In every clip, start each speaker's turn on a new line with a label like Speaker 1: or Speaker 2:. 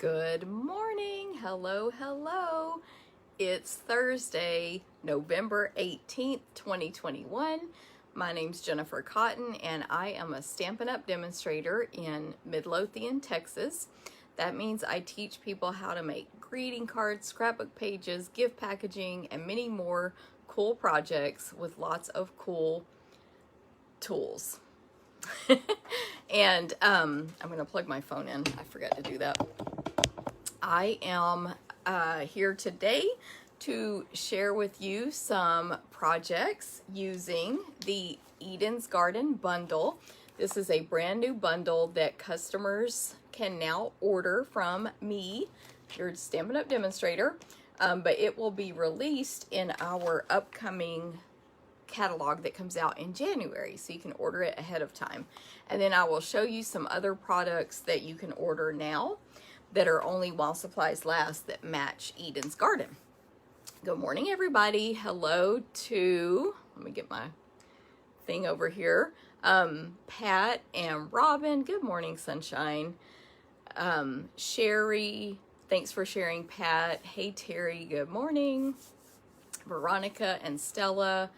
Speaker 1: Good morning. Hello, hello. It's Thursday, November 18th, 2021. My name's Jennifer Cotton, and I am a Stampin' Up! Demonstrator in Midlothian, Texas. That means I teach people how to make greeting cards, scrapbook pages, gift packaging, and many more cool projects with lots of cool tools. And I'm going to plug my phone in. I forgot to do that. I am here today to share with you some projects using the Eden's Garden bundle. This is a brand new bundle that customers can now order from me, your Stampin' Up! Demonstrator, but it will be released in our upcoming catalog that comes out in January, so you can order it ahead of time. And then I will show you some other products that you can order now that are only while supplies last that match Eden's Garden. Good morning, everybody. Hello to, let me get my thing over here, Pat and Robin. Good morning, sunshine. Sherry, thanks for sharing, Pat. Hey, Terry, good morning. Veronica and Stella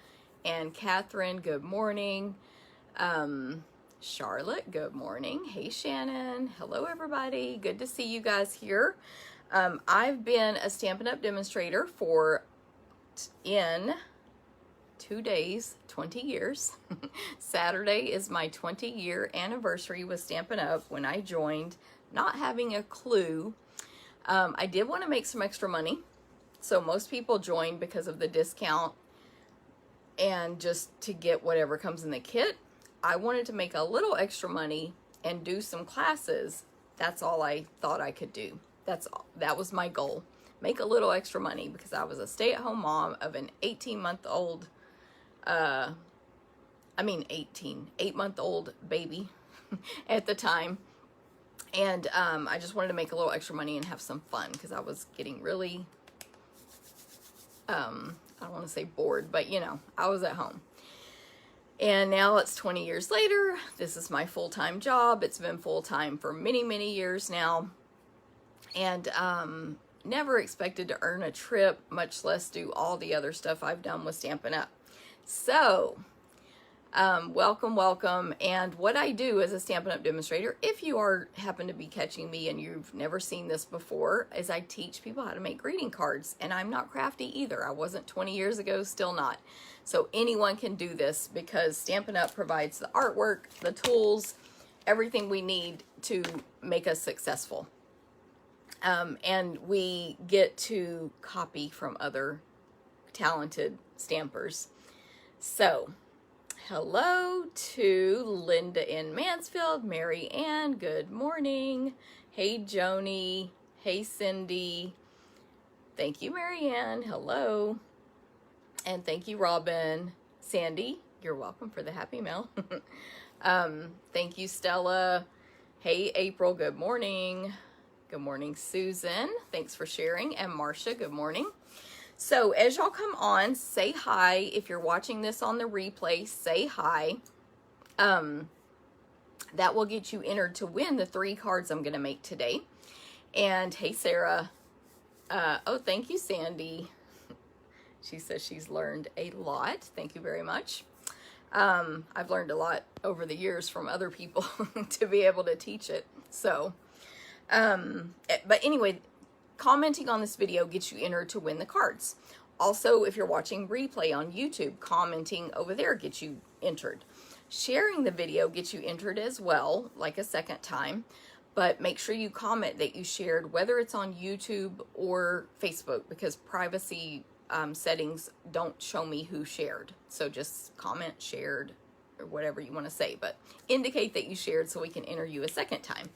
Speaker 1: and Catherine, good morning. Charlotte, good morning. Hey, Shannon. Hello, everybody. Good to see you guys here. I've been a Stampin' Up! Demonstrator for, in 2 days, 20 years. Saturday is my 20-year anniversary with Stampin' Up! When I joined, not having a clue. I did want to make some extra money. So most people join because of the discount and just to get whatever comes in the kit. I wanted to make a little extra money and do some classes. That's all I thought I could do. That's all. That was my goal. Make a little extra money because I was a stay-at-home mom of an 8-month-old baby at the time. And I just wanted to make a little extra money and have some fun because I was getting really, I don't want to say bored, but you know, I was at home. And now it's 20 years later. This is my full-time job. It's been full-time for many, many years now. And never expected to earn a trip, much less do all the other stuff I've done with Stampin' Up! So, welcome, welcome. And what I do as a Stampin' Up! Demonstrator, if you happen to be catching me and you've never seen this before, is I teach people how to make greeting cards. And I'm not crafty either. I wasn't 20 years ago, still not. So anyone can do this because Stampin' Up! Provides the artwork, the tools, everything we need to make us successful. And we get to copy from other talented stampers. So, hello to Linda in Mansfield, Mary Ann, good morning. Hey, Joni. Hey, Cindy. Thank you, Mary Ann. Hello. And thank you, Robin. Sandy, you're welcome for the happy mail. Thank you, Stella. Hey, April, good morning. Good morning, Susan. Thanks for sharing. And Marcia, good morning. So as y'all come on, say hi. If you're watching this on the replay, say hi. That will get you entered to win the 3 cards I'm going to make today. And hey, Sarah. Oh, thank you, Sandy. She says she's learned a lot. Thank you very much. I've learned a lot over the years from other people to be able to teach it. So, but anyway, commenting on this video gets you entered to win the cards. Also, if you're watching replay on YouTube, commenting over there gets you entered. Sharing the video gets you entered as well, like a second time. But make sure you comment that you shared, whether it's on YouTube or Facebook, because privacy settings don't show me who shared. So just comment shared or whatever you want to say, but indicate that you shared so we can enter you a second time.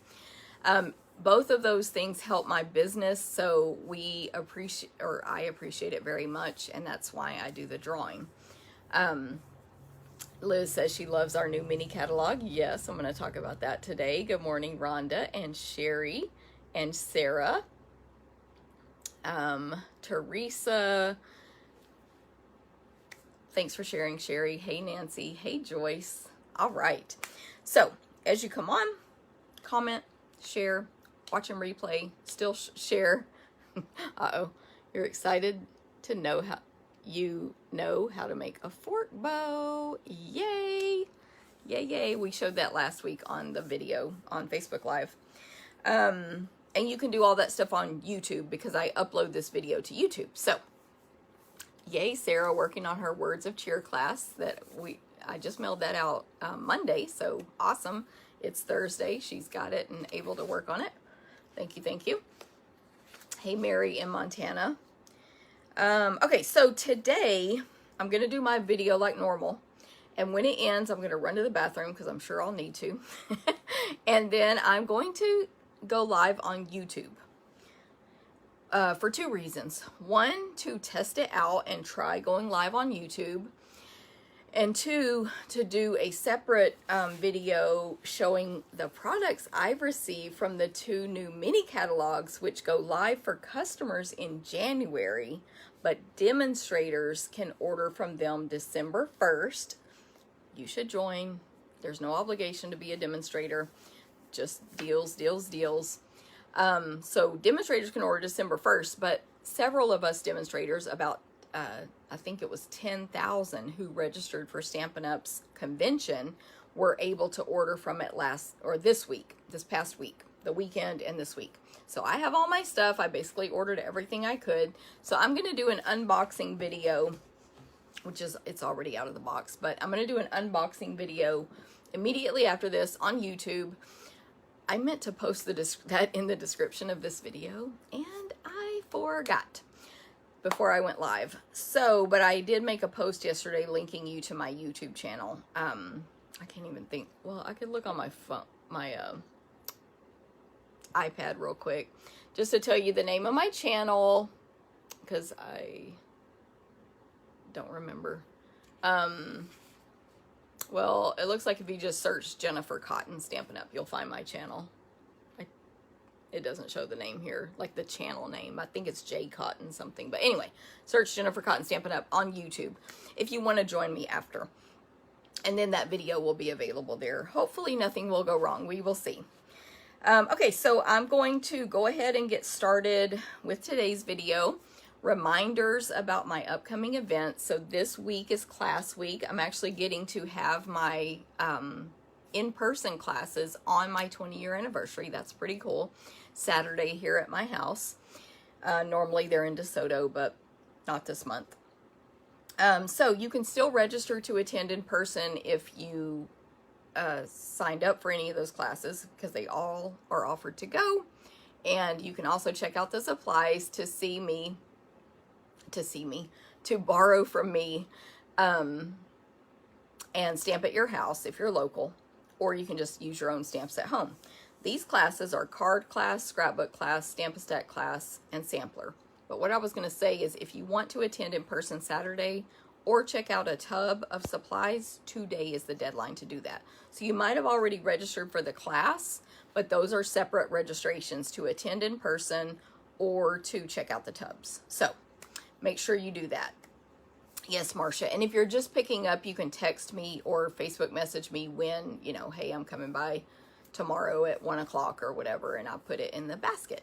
Speaker 1: Both of those things help my business, so I appreciate it very much, and that's why I do the drawing. Liz says she loves our new mini catalog. Yes, I'm going to talk about that today. Good morning, Rhonda and Sherry and Sarah. Teresa. Thanks for sharing, Sherry. Hey, Nancy. Hey, Joyce. All right. So, as you come on, comment, share, watching replay, still share. Uh-oh. You're excited to know how to make a fork bow. Yay! Yay, yay. We showed that last week on the video on Facebook Live. And you can do all that stuff on YouTube because I upload this video to YouTube. So, yay, Sarah working on her Words of Cheer class that I just mailed that out Monday. So, awesome. It's Thursday. She's got it and able to work on it. Thank you, thank you. Hey, Mary in Montana. Okay, so today I'm going to do my video like normal. And when it ends, I'm going to run to the bathroom because I'm sure I'll need to. And then I'm going to go live on YouTube for 2 reasons. 1, to test it out and try going live on YouTube. And 2, to do a separate video showing the products I've received from the 2 new mini catalogs, which go live for customers in January, but demonstrators can order from them December 1st. You should join. There's no obligation to be a demonstrator. Just deals, deals, deals. So demonstrators can order December 1st, but several of us demonstrators, about I think it was 10,000 who registered for Stampin' Up's convention, were able to order from it this past week, the weekend and this week. So I have all my stuff. I basically ordered everything I could. So I'm going to do an unboxing video, it's already out of the box, but I'm going to do an unboxing video immediately after this on YouTube. I meant to post that in the description of this video, and I forgot before I went live. But I did make a post yesterday linking you to my YouTube channel. I can't even think. Well, I could look on my phone, my iPad real quick, just to tell you the name of my channel, because I don't remember. Well, it looks like if you just search Jennifer Cotton Stampin' Up, you'll find my channel. It doesn't show the name here, like the channel name. I think it's J Cotton something. But anyway, search Jennifer Cotton Stampin' Up on YouTube if you want to join me after. And then that video will be available there. Hopefully nothing will go wrong. We will see. Okay, so I'm going to go ahead and get started with today's video. Reminders about my upcoming events. So this week is class week. I'm actually getting to have my in-person classes on my 20-year anniversary. That's pretty cool. Saturday here at my house. Normally they're in DeSoto, but not this month. So you can still register to attend in person if you signed up for any of those classes, because they all are offered to go. And you can also check out the supplies to borrow from me, and stamp at your house if you're local, or you can just use your own stamps at home. These classes are card class, scrapbook class, Stamp-A-Stack class, and sampler. But what I was going to say is, if you want to attend in person Saturday or check out a tub of supplies, today is the deadline to do that. So you might have already registered for the class, but those are separate registrations to attend in person or to check out the tubs. So make sure you do that. Yes, Marcia. And if you're just picking up, you can text me or Facebook message me when, hey, I'm coming by tomorrow at 1 o'clock or whatever, and I'll put it in the basket.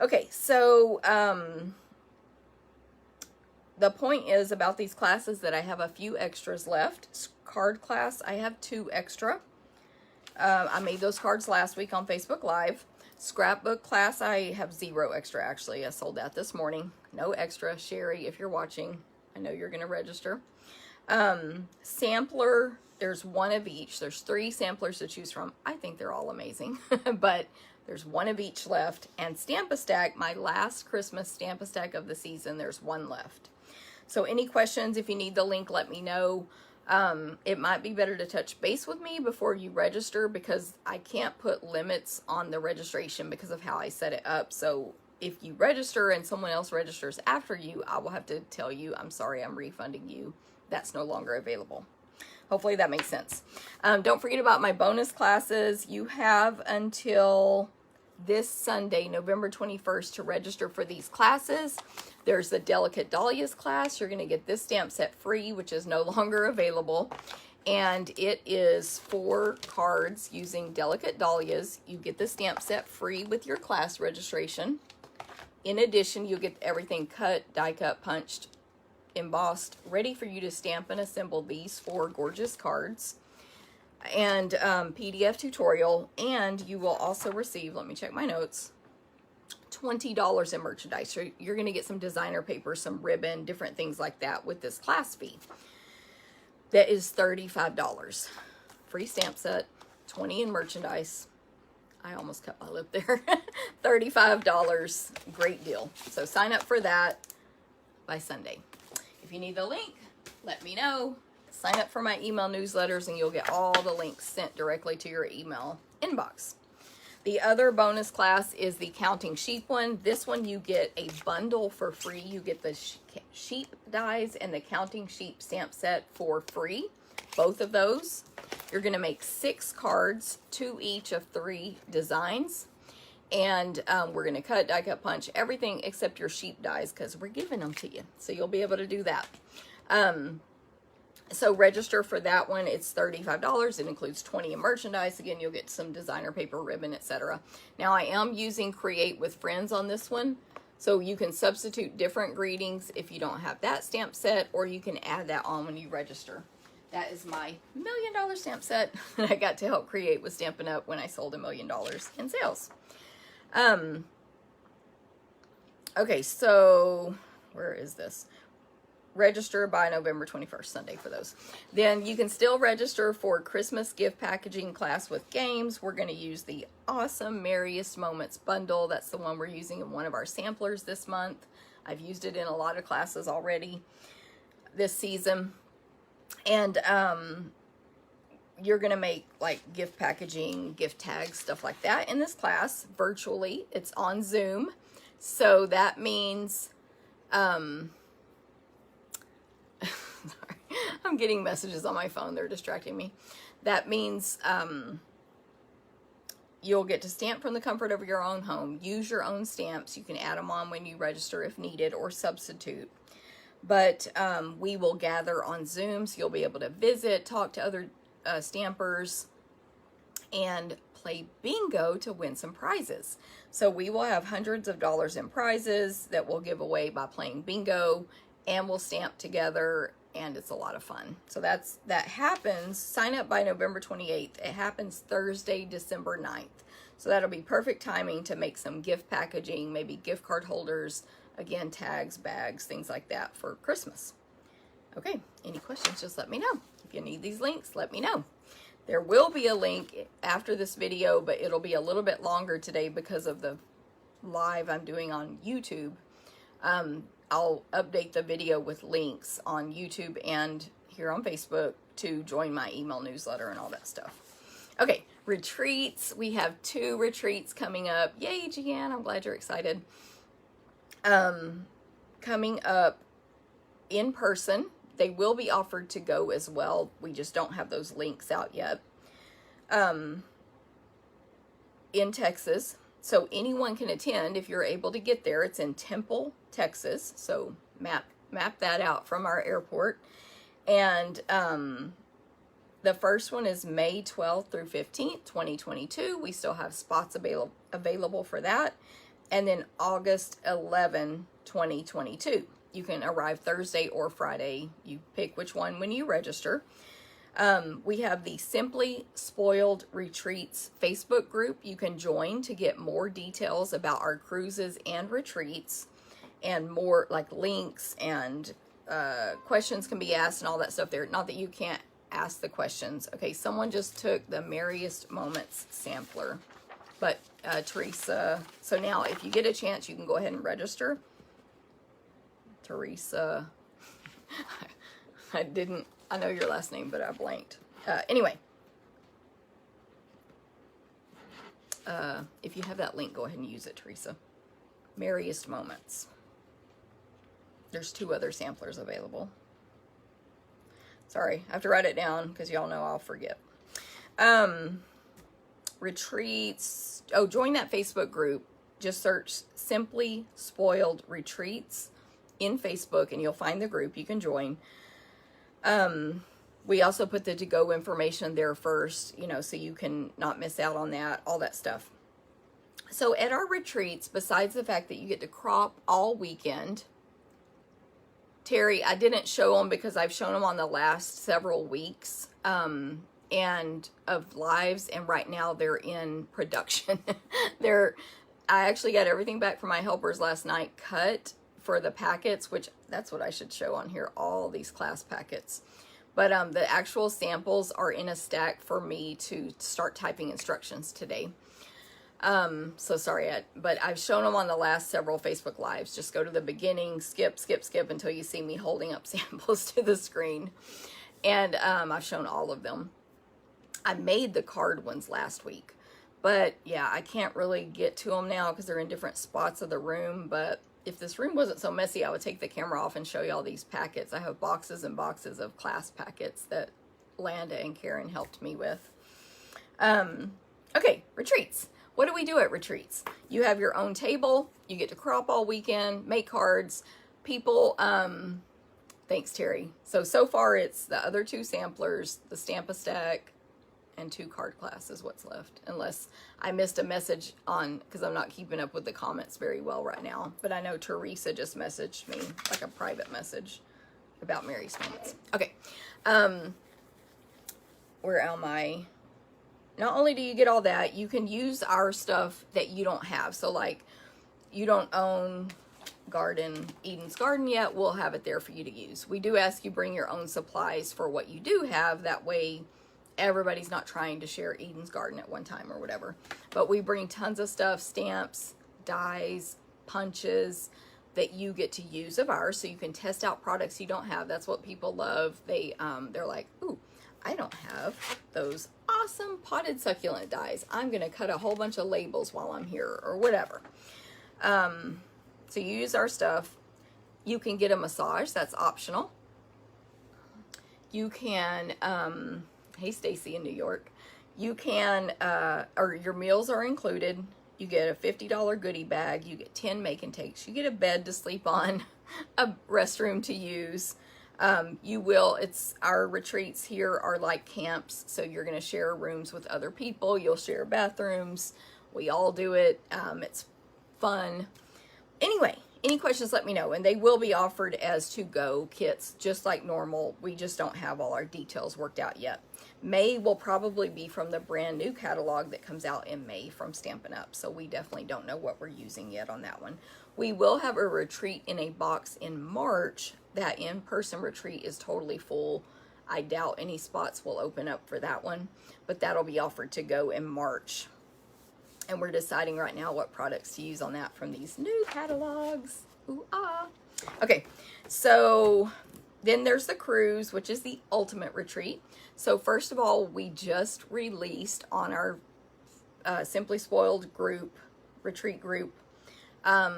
Speaker 1: Okay, so the point is about these classes that I have a few extras left. Card class, I have 2 extra. I made those cards last week on Facebook Live. Scrapbook class, I have 0 extra actually. I sold that this morning. No extra. Sherry, if you're watching, I know you're going to register. Sampler, there's 1 of each. There's 3 samplers to choose from. I think they're all amazing, but there's 1 of each left. And Stamp-A-Stack, my last Christmas Stamp-A-Stack of the season, there's 1 left. So any questions, if you need the link, let me know. It might be better to touch base with me before you register, because I can't put limits on the registration because of how I set it up. So if you register and someone else registers after you, I will have to tell you, I'm sorry, I'm refunding you. That's no longer available. Hopefully that makes sense. Don't forget about my bonus classes. You have until this Sunday, November 21st, to register for these classes. There's the Delicate Dahlias class. You're going to get this stamp set free, which is no longer available. and it is 4 cards using Delicate Dahlias. You get the stamp set free with your class registration. In addition, you'll get everything cut, die cut, punched, embossed, ready for you to stamp and assemble these 4 gorgeous cards. And PDF tutorial, and you will also receive, let me check my notes, $20 in merchandise. So you're going to get some designer paper, some ribbon, different things like that with this class fee. That is $35. Free stamp set, 20 in merchandise. I almost cut my lip there. $35. Great deal. So sign up for that by Sunday. If you need the link, let me know. Sign up for my email newsletters and you'll get all the links sent directly to your email inbox. The other bonus class is the Counting Sheep one. This one you get a bundle for free. You get the sheep dies and the Counting Sheep stamp set for free. Both of those. You're going to make 6 cards, 2 each of 3 designs. And we're going to cut, die cut, punch, everything except your sheep dies because we're giving them to you. So you'll be able to do that. So register for that one. It's $35. It includes 20 in merchandise. Again, you'll get some designer paper, ribbon, etc. Now, I am using Create with Friends on this one. So you can substitute different greetings if you don't have that stamp set, or you can add that on when you register. That is my $1 million stamp set that I got to help create with Stampin' Up! When I sold $1 million in sales. Okay, so where is this? Register by November 21st, Sunday for those. Then you can still register for Christmas gift packaging class with games. We're going to use the awesome Merriest Moments bundle. That's the one we're using in one of our samplers this month. I've used it in a lot of classes already this season. And you're going to make like gift packaging, gift tags, stuff like that in this class virtually. It's on Zoom. So that means... Sorry, I'm getting messages on my phone. They're distracting me. That means you'll get to stamp from the comfort of your own home. Use your own stamps. You can add them on when you register if needed or substitute. But we will gather on Zoom, so you'll be able to visit, talk to other stampers, and play bingo to win some prizes. So we will have hundreds of dollars in prizes that we'll give away by playing bingo, and we'll stamp together, and it's a lot of fun. So that happens. Sign up by November 28th. It happens Thursday, December 9th. So that'll be perfect timing to make some gift packaging, maybe gift card holders, again, tags, bags, things like that for Christmas. Okay, any questions, just let me know. If you need these links, let me know. There will be a link after this video, but it'll be a little bit longer today because of the live I'm doing on YouTube. I'll update the video with links on YouTube and here on Facebook to join my email newsletter and all that stuff. Okay, retreats. We have 2 retreats coming up. Yay, Jeanne, I'm glad you're excited. Coming up in person. They will be offered to go as well. We just don't have those links out yet. In Texas. So anyone can attend if you're able to get there. It's in Temple, Texas. So map that out from our airport. And the first one is May 12th through 15th, 2022. We still have spots available for that. And then August 11, 2022. You can arrive Thursday or Friday. You pick which one when you register. We have the Simply Spoiled Retreats Facebook group you can join to get more details about our cruises and retreats, and more like links and questions can be asked and all that stuff there. Not that you can't ask the questions. Okay, someone just took the Merriest Moments sampler. But Teresa, so now if you get a chance, you can go ahead and register. Teresa, I know your last name, but I blanked. Anyway, if you have that link, go ahead and use it, Teresa. Merriest Moments. There's 2 other samplers available. Sorry, I have to write it down because y'all know I'll forget. Retreats. Oh, join that Facebook group. Just search Simply Spoiled Retreats in Facebook and you'll find the group you can join. We also put the to-go information there first, you know, so you can not miss out on that, all that stuff. So at our retreats, besides the fact that you get to crop all weekend, Terry, I didn't show them because I've shown them on the last several weeks and of lives, and right now they're in production. I actually got everything back from my helpers last night, cut for the packets, which that's what I should show on here, all these class packets. But the actual samples are in a stack for me to start typing instructions today. So sorry, but I've shown them on the last several Facebook Lives. Just go to the beginning, skip until you see me holding up samples to the screen. And I've shown all of them. I made the card ones last week. But yeah, I can't really get to them now because they're in different spots of the room. But if this room wasn't so messy, I would take the camera off and show you all these packets. I have boxes and boxes of class packets that Landa and Karen helped me with. Okay, retreats. What do we do at retreats? You have your own table. You get to crop all weekend, make cards. People, thanks, Terry. So far it's the other 2 samplers, the Stamp a Stack, and 2 card class is what's left. Unless I missed a message on, because I'm not keeping up with the comments very well right now. But I know Teresa just messaged me, like a private message, about Mary's comments. Okay. Where am I? Not only do you get all that, you can use our stuff that you don't have. So like, you don't own Eden's Garden yet, we'll have it there for you to use. We do ask you bring your own supplies for what you do have. That way everybody's not trying to share Eden's Garden at one time or whatever. But we bring tons of stuff, stamps, dies, punches that you get to use of ours. So you can test out products you don't have. That's what people love. They're like, ooh, I don't have those awesome potted succulent dies. I'm going to cut a whole bunch of labels while I'm here or whatever. So you use our stuff. You can get a massage. That's optional. You can, hey, Stacy in New York. You can, or your meals are included. You get a $50 goodie bag. You get 10 make and takes. You get a bed to sleep on, a restroom to use. Our retreats here are like camps, so you're going to share rooms with other people. You'll share bathrooms. We all do it. It's fun. Anyway, any questions, let me know. And they will be offered as to-go kits, just like normal. We just don't have all our details worked out yet. May will probably be from the brand new catalog that comes out in May from Stampin' Up. So we definitely don't know what we're using yet on that one. We will have a retreat in a box in March. That in-person retreat is totally full. I doubt any spots will open up for that one, but that'll be offered to go in March. And we're deciding right now what products to use on that from these new catalogs. Ooh, ah. Okay, so then there's the cruise, which is the ultimate retreat. So first of all, we just released on our Simply Spoiled group, retreat group, our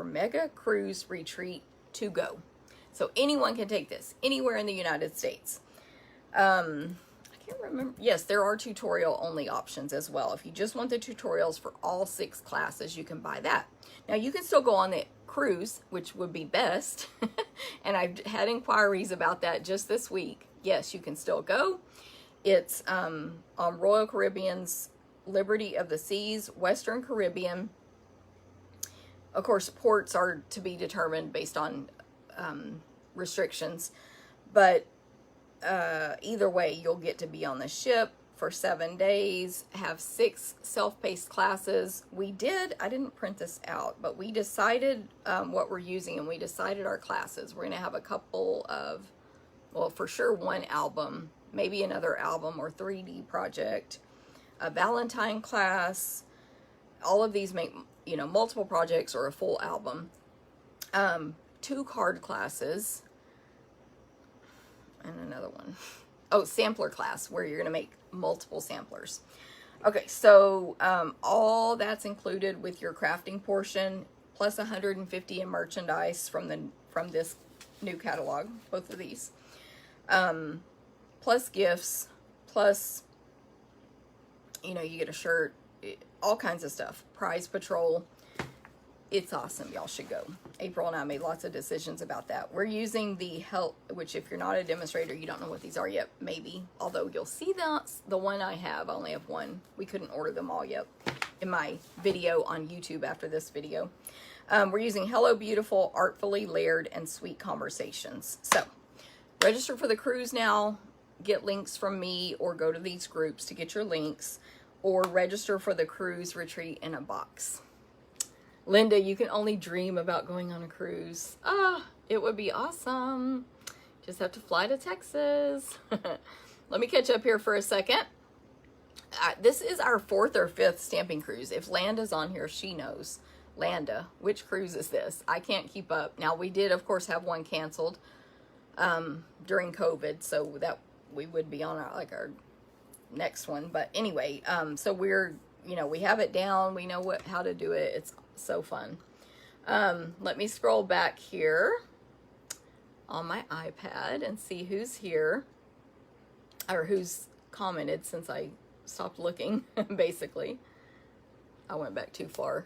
Speaker 1: mega cruise retreat to go. So anyone can take this anywhere in the United States. I can't remember. Yes, there are tutorial only options as well. If you just want the tutorials for all 6 classes, you can buy that. Now you can still go on the cruise, which would be best. And I've had inquiries about that just this week. Yes, you can still go. It's on Royal Caribbean's Liberty of the Seas, Western Caribbean. Of course, ports are to be determined based on restrictions, but either way, you'll get to be on the ship for 7 days, have 6 self-paced classes. I didn't print this out, but we decided what we're using, and we decided our classes. We're going to have a couple of, well, for sure 1 album, maybe another album or 3D project, a Valentine class. All of these make, multiple projects or a full album. 2 card classes, and another one. Oh, sampler class, where you're going to make multiple samplers. Okay, so all that's included with your crafting portion, plus 150 in merchandise from this new catalog, both of these. Plus gifts, plus, you get a shirt, all kinds of stuff. Prize Patrol. it's awesome. Y'all should go. April and I made lots of decisions about that. We're using the help, which if you're not a demonstrator, you don't know what these are yet, maybe. Although you'll see the one I have, I only have one. We couldn't order them all yet in my video on YouTube after this video. We're using Hello Beautiful, Artfully Layered, and Sweet Conversations. So, register for the cruise now. Get links from me or go to these groups to get your links, or register for the cruise retreat in a box. Linda, you can only dream about going on a cruise. Ah, it would be awesome. Just have to fly to Texas. Let me catch up here for a second. This is our 4th or 5th stamping cruise. If Landa's on here, she knows. Landa, which cruise is this? I can't keep up. Now, we did, of course, have one canceled during COVID, so that we would be on our next one. But anyway, so we're, we have it down. We know how to do it. It's so fun. Let me scroll back here on my iPad and see who's here, or who's commented since I stopped looking, basically. I went back too far.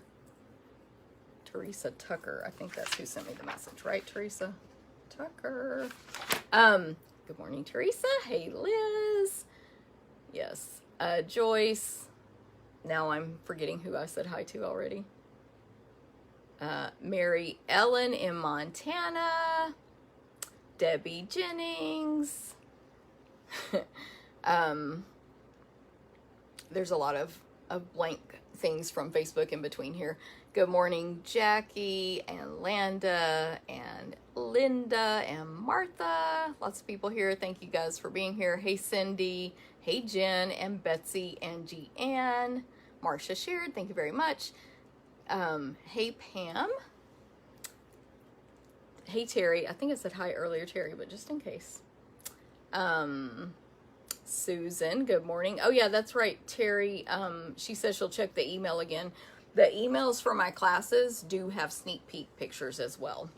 Speaker 1: Teresa Tucker, I think that's who sent me the message, right? Teresa Tucker. Good morning, Teresa. Hey, Liz. Yes. Joyce. Now I'm forgetting who I said hi to already. Mary Ellen in Montana. Debbie Jennings. There's a lot of blank things from Facebook in between here. Good morning, Jackie and Landa and Linda and Martha. Lots of people here. Thank you guys for being here. Hey, Cindy. Hey, Jen and Betsy and Jeanne. Marcia shared. Thank you very much. Hey, Pam. Hey, Terry. I think I said hi earlier, Terry, but just in case. Susan, good morning. Oh, yeah, that's right. Terry, she says she'll check the email again. The emails for my classes do have sneak peek pictures as well.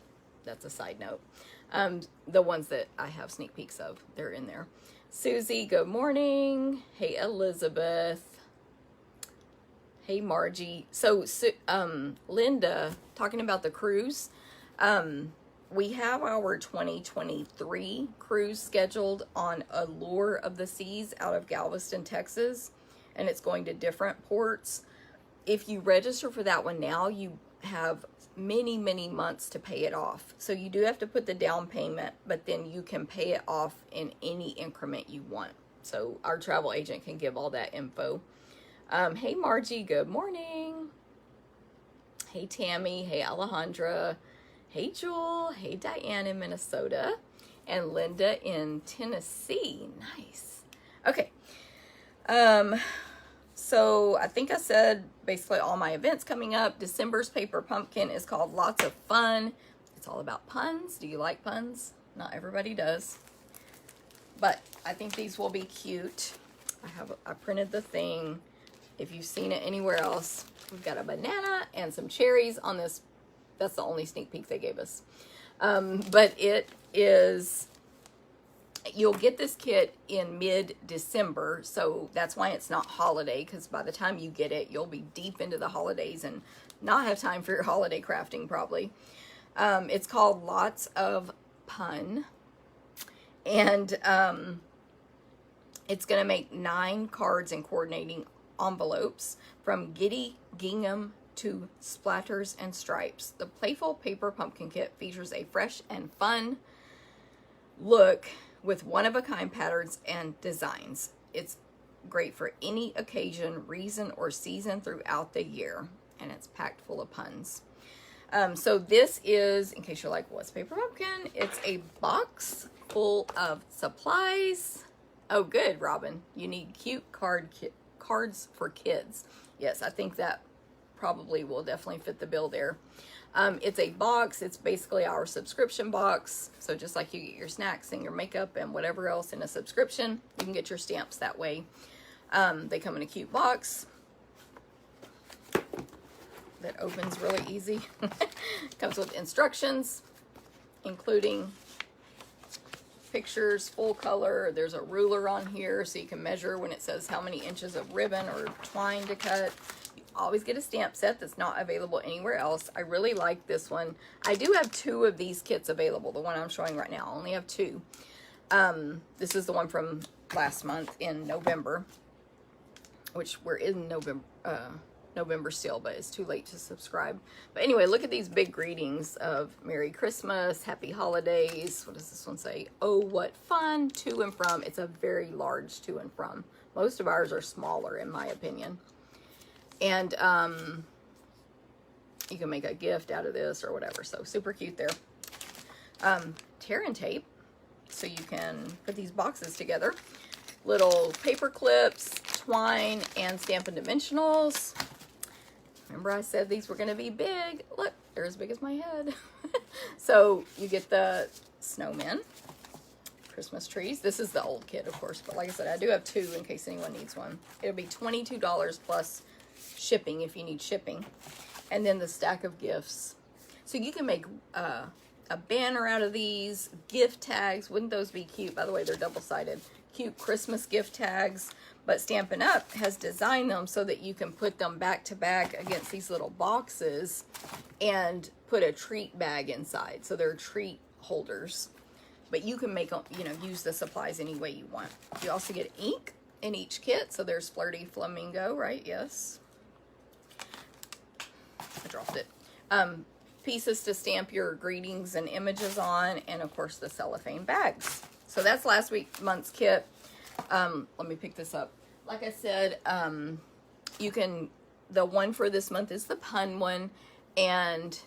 Speaker 1: That's a side note. The ones that I have sneak peeks of, they're in there. Susie, good morning. Hey, Elizabeth. Hey, Margie. So, Linda, talking about the cruise, we have our 2023 cruise scheduled on Allure of the Seas out of Galveston, Texas, and it's going to different ports. If you register for that one now, you have many, many months to pay it off. So you do have to put the down payment, but then you can pay it off in any increment you want. So our travel agent can give all that info. Hey, Margie, good morning. Hey, Tammy. Hey, Alejandra. Hey, Jewel. Hey, Diane in Minnesota. And Linda in Tennessee. Nice. Okay. So I think I said basically all my events coming up. December's Paper Pumpkin is called Lots of Fun. It's all about puns. Do you like puns? Not everybody does. But I think these will be cute. I printed the thing. If you've seen it anywhere else, we've got a banana and some cherries on this. That's the only sneak peek they gave us. But it is, you'll get this kit in mid-December, so that's why it's not holiday, because by the time you get it, you'll be deep into the holidays and not have time for your holiday crafting, probably. It's called Lots of Pun, and it's going to make 9 cards and coordinating envelopes from Giddy Gingham to Splatters and Stripes. The Playful Paper Pumpkin Kit features a fresh and fun look with one-of-a-kind patterns and designs. It's great for any occasion, reason, or season throughout the year, and it's packed full of puns. So this is, in case you're like, what's Paper Pumpkin? It's a box full of supplies. Oh, good, Robin. You need cute cards for kids. Yes, I think that probably will definitely fit the bill there. It's a box. It's basically our subscription box. So just like you get your snacks and your makeup and whatever else in a subscription, you can get your stamps that way. They come in a cute box that opens really easy. Comes with instructions, including pictures, full color. There's a ruler on here so you can measure when it says how many inches of ribbon or twine to cut. always get a stamp set that's not available anywhere else. I really like this one. I do have 2 of these kits available. The one I'm showing right now, I only have 2. This is the one from last month in November, which we're in November still, but it's too late to subscribe. But anyway, look at these big greetings of Merry Christmas, Happy Holidays. What does this one say? Oh, what fun, to and from. It's a very large to and from. Most of ours are smaller, in my opinion. And you can make a gift out of this or whatever. So super cute there. Tear and tape, so you can put these boxes together. Little paper clips, twine, and Stampin' Dimensionals. Remember I said these were going to be big. Look, they're as big as my head. So you get the snowmen, Christmas trees. This is the old kit, of course, but like I said, I do have 2 in case anyone needs one. It'll be $22 plus shipping if you need shipping. And then the stack of gifts. So you can make a banner out of these, gift tags. Wouldn't those be cute? By the way, they're double-sided. Cute Christmas gift tags. But Stampin' Up! Has designed them so that you can put them back to back against these little boxes and put a treat bag inside. So they're treat holders. But you can make them, you know, use the supplies any way you want. You also get ink in each kit. So there's Flirty Flamingo, right? Yes. I dropped it. Pieces to stamp your greetings and images on, and of course the cellophane bags. So that's last month's kit. Let me pick this up. Like I said, you can, the one for this month is the pun one, and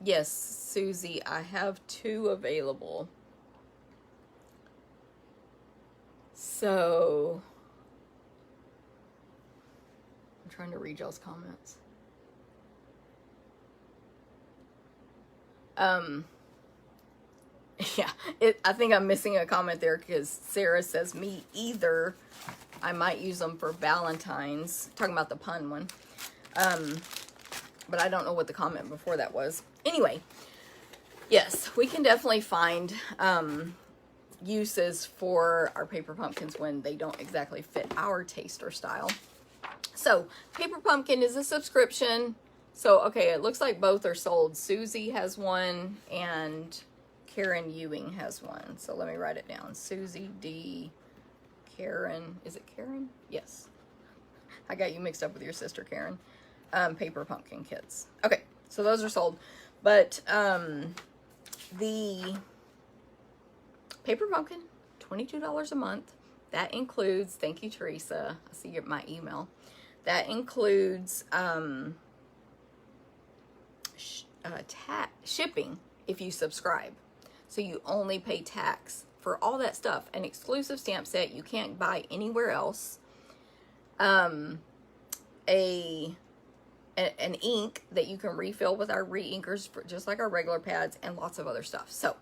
Speaker 1: yes, Susie, I have 2 available. So I'm trying to read y'all's comments. Yeah, I think I'm missing a comment there because Sarah says, me either. I might use them for Valentine's. Talking about the pun one. But I don't know what the comment before that was. Anyway, yes, we can definitely find uses for our paper pumpkins when they don't exactly fit our taste or style. So, Paper Pumpkin is a subscription. So, okay, it looks like both are sold. Susie has one and Karen Ewing has one. So let me write it down. Susie D. Karen. Is it Karen? Yes. I got you mixed up with your sister Karen. Paper Pumpkin kits. Okay, so those are sold. But the Paper Pumpkin, $22 a month. That includes, thank you, Teresa. I see my email. That includes shipping if you subscribe. So you only pay tax for all that stuff. An exclusive stamp set you can't buy anywhere else. An ink that you can refill with our re-inkers, just like our regular pads, and lots of other stuff. So,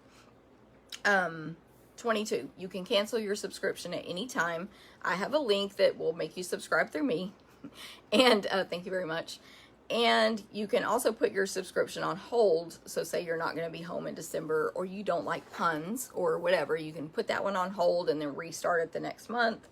Speaker 1: 22. You can cancel your subscription at any time. I have a link that will make you subscribe through me. And thank you very much. And you can also put your subscription on hold. So say you're not going to be home in December, or you don't like puns or whatever, you can put that one on hold and then restart it the next month.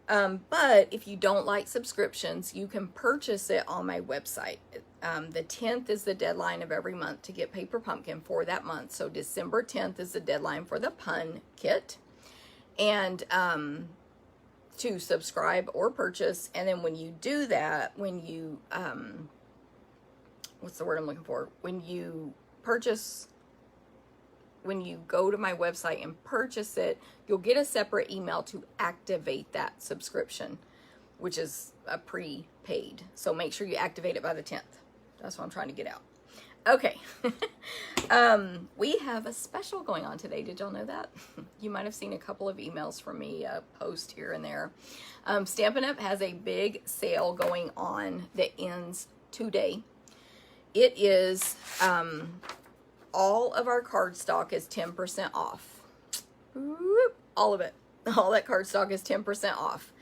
Speaker 1: But if you don't like subscriptions, you can purchase it on my website. The 10th is the deadline of every month to get Paper Pumpkin for that month. So December 10th is the deadline for the pun kit. And to subscribe or purchase. And then when you do that, when you, what's the word I'm looking for? When you purchase, when you go to my website and purchase it, you'll get a separate email to activate that subscription, which is a prepaid. So make sure you activate it by the 10th. That's what I'm trying to get out. Okay. We have a special going on today. Did y'all know that? You might have seen a couple of emails from me, post here and there. Stampin' Up! Has a big sale going on that ends today. It is, all of our cardstock is 10% off. Whoop, all of it. All that cardstock is 10% off.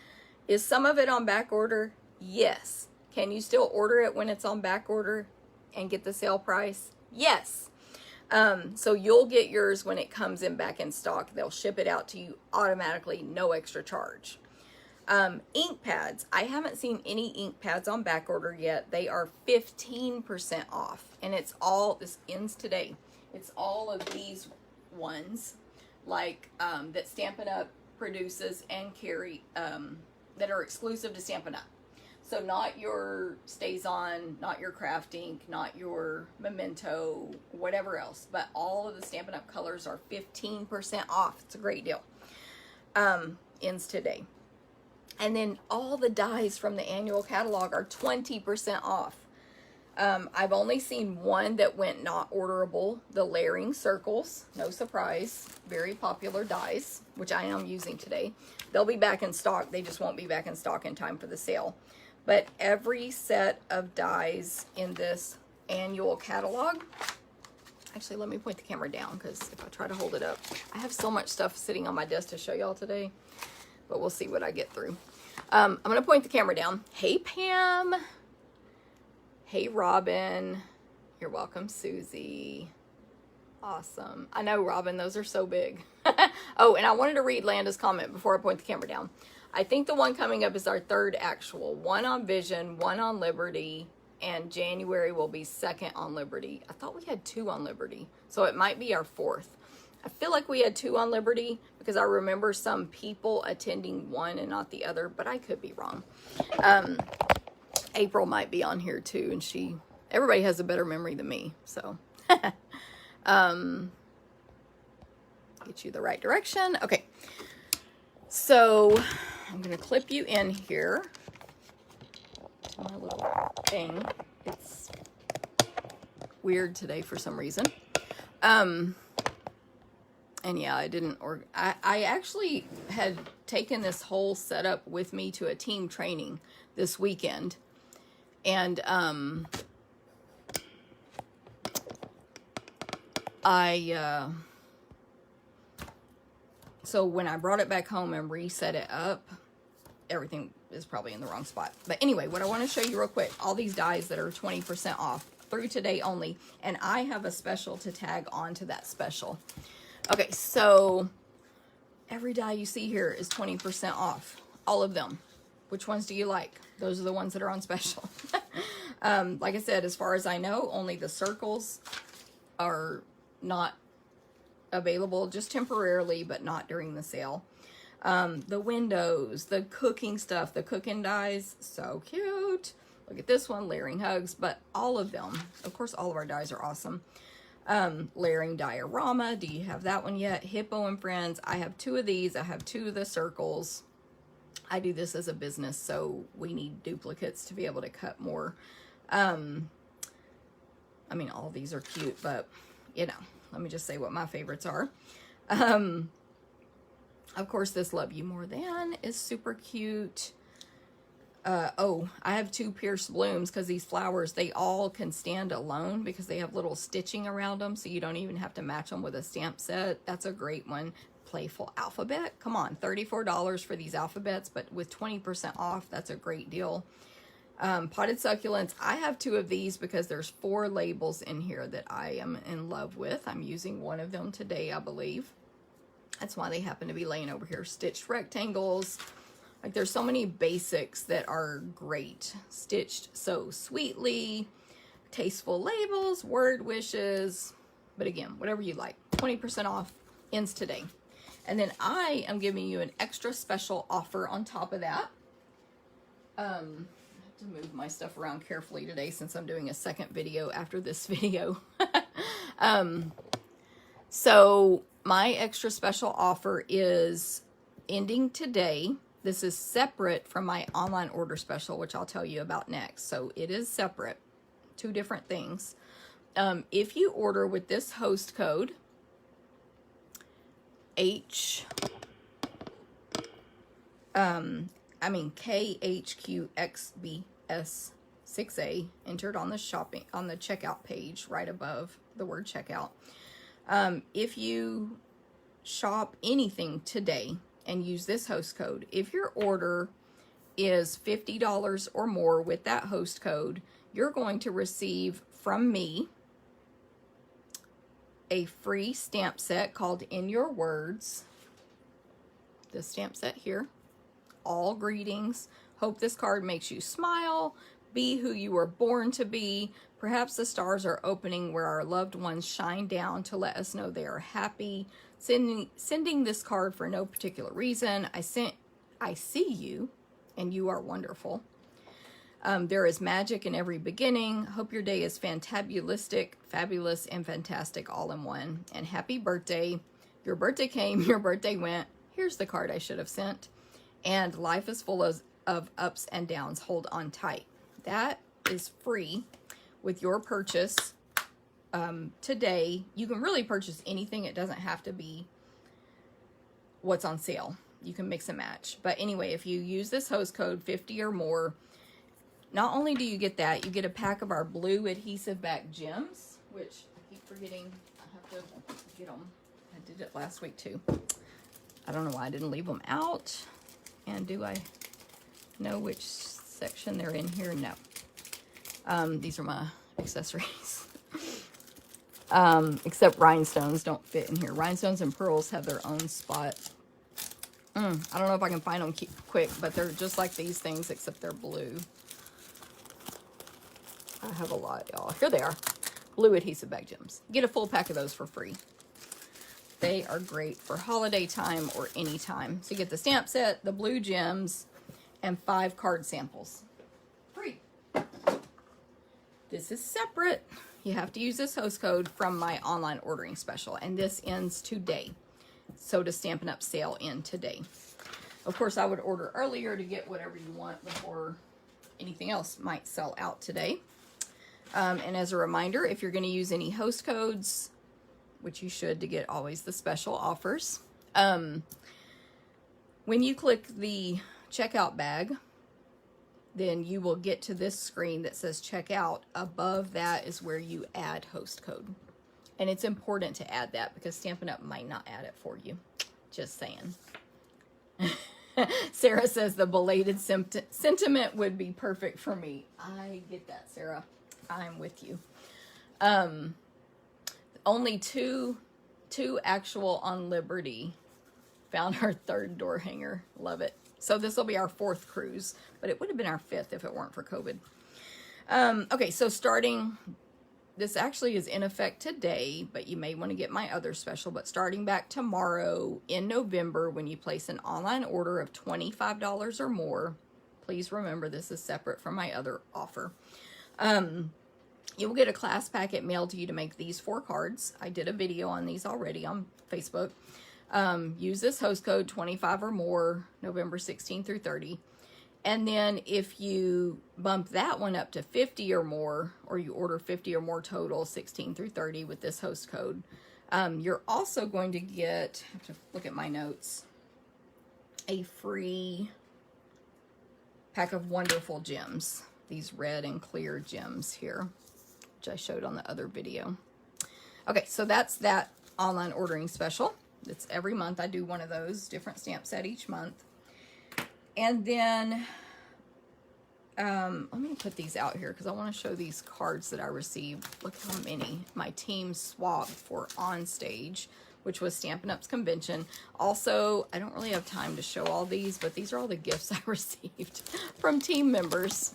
Speaker 1: Is some of it on back order? Yes. Can you still order it when it's on back order and get the sale price? Yes. So you'll get yours when it comes in back in stock. They'll ship it out to you automatically, no extra charge. Ink pads. I haven't seen any ink pads on back order yet. They are 15% off, and it's all, this ends today. It's all of these ones, like that Stampin' Up produces and carry, that are exclusive to Stampin' Up. So not your Stays On, not your Craft Ink, not your Memento, whatever else, but all of the Stampin' Up colors are 15% off. It's a great deal. Ends today. And then all the dies from the annual catalog are 20% off. I've only seen one that went not orderable, the layering circles. No surprise. Very popular dies, which I am using today. They'll be back in stock. They just won't be back in stock in time for the sale. But every set of dies in this annual catalog, actually, let me point the camera down, because if I try to hold it up, I have so much stuff sitting on my desk to show y'all today, but we'll see what I get through. I'm going to point the camera down. Hey, Pam. Hey, Robin. You're welcome, Susie. Awesome. I know, Robin, those are so big. Oh, and I wanted to read Landa's comment before I point the camera down. I think the one coming up is our third actual. One on Vision, one on Liberty, and January will be second on Liberty. I thought we had two on Liberty, so it might be our fourth. I feel like we had two on Liberty because I remember some people attending one and not the other, but I could be wrong. April might be on here too, and everybody has a better memory than me, so. Get you the right direction. Okay, so I'm going to clip you in here to my little thing. It's weird today for some reason. And yeah, I actually had taken this whole setup with me to a team training this weekend. And so when I brought it back home and reset it up, everything is probably in the wrong spot. But anyway, what I want to show you real quick, all these dies that are 20% off through today only. And I have a special to tag on to that special. Okay, so every die you see here is 20% off. All of them. Which ones do you like? Those are the ones that are on special. Like I said, as far as I know, only the circles are not available, just temporarily, but not during the sale. The windows, the cooking stuff, the cooking dies, so cute. Look at this one, layering hugs, but all of them, of course, all of our dies are awesome. Layering diorama, do you have that one yet? Hippo and Friends, I have two of these. I have two of the circles. I do this as a business, so we need duplicates to be able to cut more. I mean, all these are cute, but, you know, let me just say what my favorites are. Of course, this Love You More Than is super cute. Oh, I have two pierced blooms because these flowers, they all can stand alone because they have little stitching around them, so you don't even have to match them with a stamp set. That's a great one. Playful Alphabet. Come on, $34 for these alphabets, but with 20% off, that's a great deal. Potted Succulents. I have two of these because there's 4 labels in here that I am in love with. I'm using one of them today, I believe. That's why they happen to be laying over here. Stitched rectangles. Like, there's so many basics that are great. Stitched So Sweetly. Tasteful labels. Word wishes. But again, whatever you like. 20% off. Ends today. And then I am giving you an extra special offer on top of that. I have to move my stuff around carefully today since I'm doing a second video after this video. So my extra special offer is ending today. This is separate from my online order special, which I'll tell you about next. So it is separate. 2 different things. If you order with this host code, KHQXBS6A, entered on the checkout page right above the word checkout. If you shop anything today and use this host code, if your order is $50 or more with that host code, you're going to receive from me a free stamp set called In Your Words. This stamp set here. all greetings. Hope this card makes you smile. Be who you were born to be. Perhaps the stars are opening where our loved ones shine down to let us know they are happy. Sending this card for no particular reason. I see you, and you are wonderful. There is magic in every beginning. Hope your day is fantabulistic, fabulous, and fantastic all in one. And happy birthday. Your birthday came, your birthday went. Here's the card I should have sent. And life is full of ups and downs. Hold on tight. That is free with your purchase today. You can really purchase anything. It doesn't have to be what's on sale. You can mix and match. But anyway, if you use this host code 50 or more, not only do you get that, you get a pack of our blue adhesive back gems, which I keep forgetting. I have to get them. I did it last week too. I don't know why I didn't leave them out. And do I know which section they're in here? No. These are my accessories. Except rhinestones don't fit in here. Rhinestones and pearls have their own spot. I don't know if I can find them quick, but they're just like these things, except they're blue. I have a lot, y'all. Here they are. Blue adhesive bag gems. Get a full pack of those for free. They are great for holiday time or any time. So you get the stamp set, the blue gems, and 5 card samples. Free. This is separate. You have to use this host code from my online ordering special, and this ends today. So does Stampin' Up sale end today. Of course, I would order earlier to get whatever you want before anything else might sell out today. And as a reminder, if you're going to use any host codes, which you should to get always the special offers, when you click the checkout bag, then you will get to this screen that says checkout. Above that is where you add host code. And it's important to add that because Stampin' Up might not add it for you. Just saying. Sarah says the belated sentiment would be perfect for me. I get that, Sarah. I'm with you. Only two actual on Liberty found our 3rd door hanger. Love it. So this will be our 4th cruise, but it would have been our 5th if it weren't for COVID. Okay, so starting, this actually is in effect today, but you may want to get my other special, but starting back tomorrow in November, when you place an online order of $25 or more, please remember this is separate from my other offer. You will get a class packet mailed to you to make these 4 cards. I did a video on these already on Facebook. Use this host code 25 or more, November 16 through 30. And then if you bump that one up to 50 or more, or you order 50 or more total, 16 through 30 with this host code, you're also going to get, I have to look at my notes, a free pack of wonderful gems. These red and clear gems here, which I showed on the other video. Okay, so that's that online ordering special. It's every month. I do one of those, different stamp set each month. And then, let me put these out here because I want to show these cards that I received. Look how many my team swapped for On Stage, which was Stampin' Up's convention. Also, I don't really have time to show all these, but these are all the gifts I received from team members.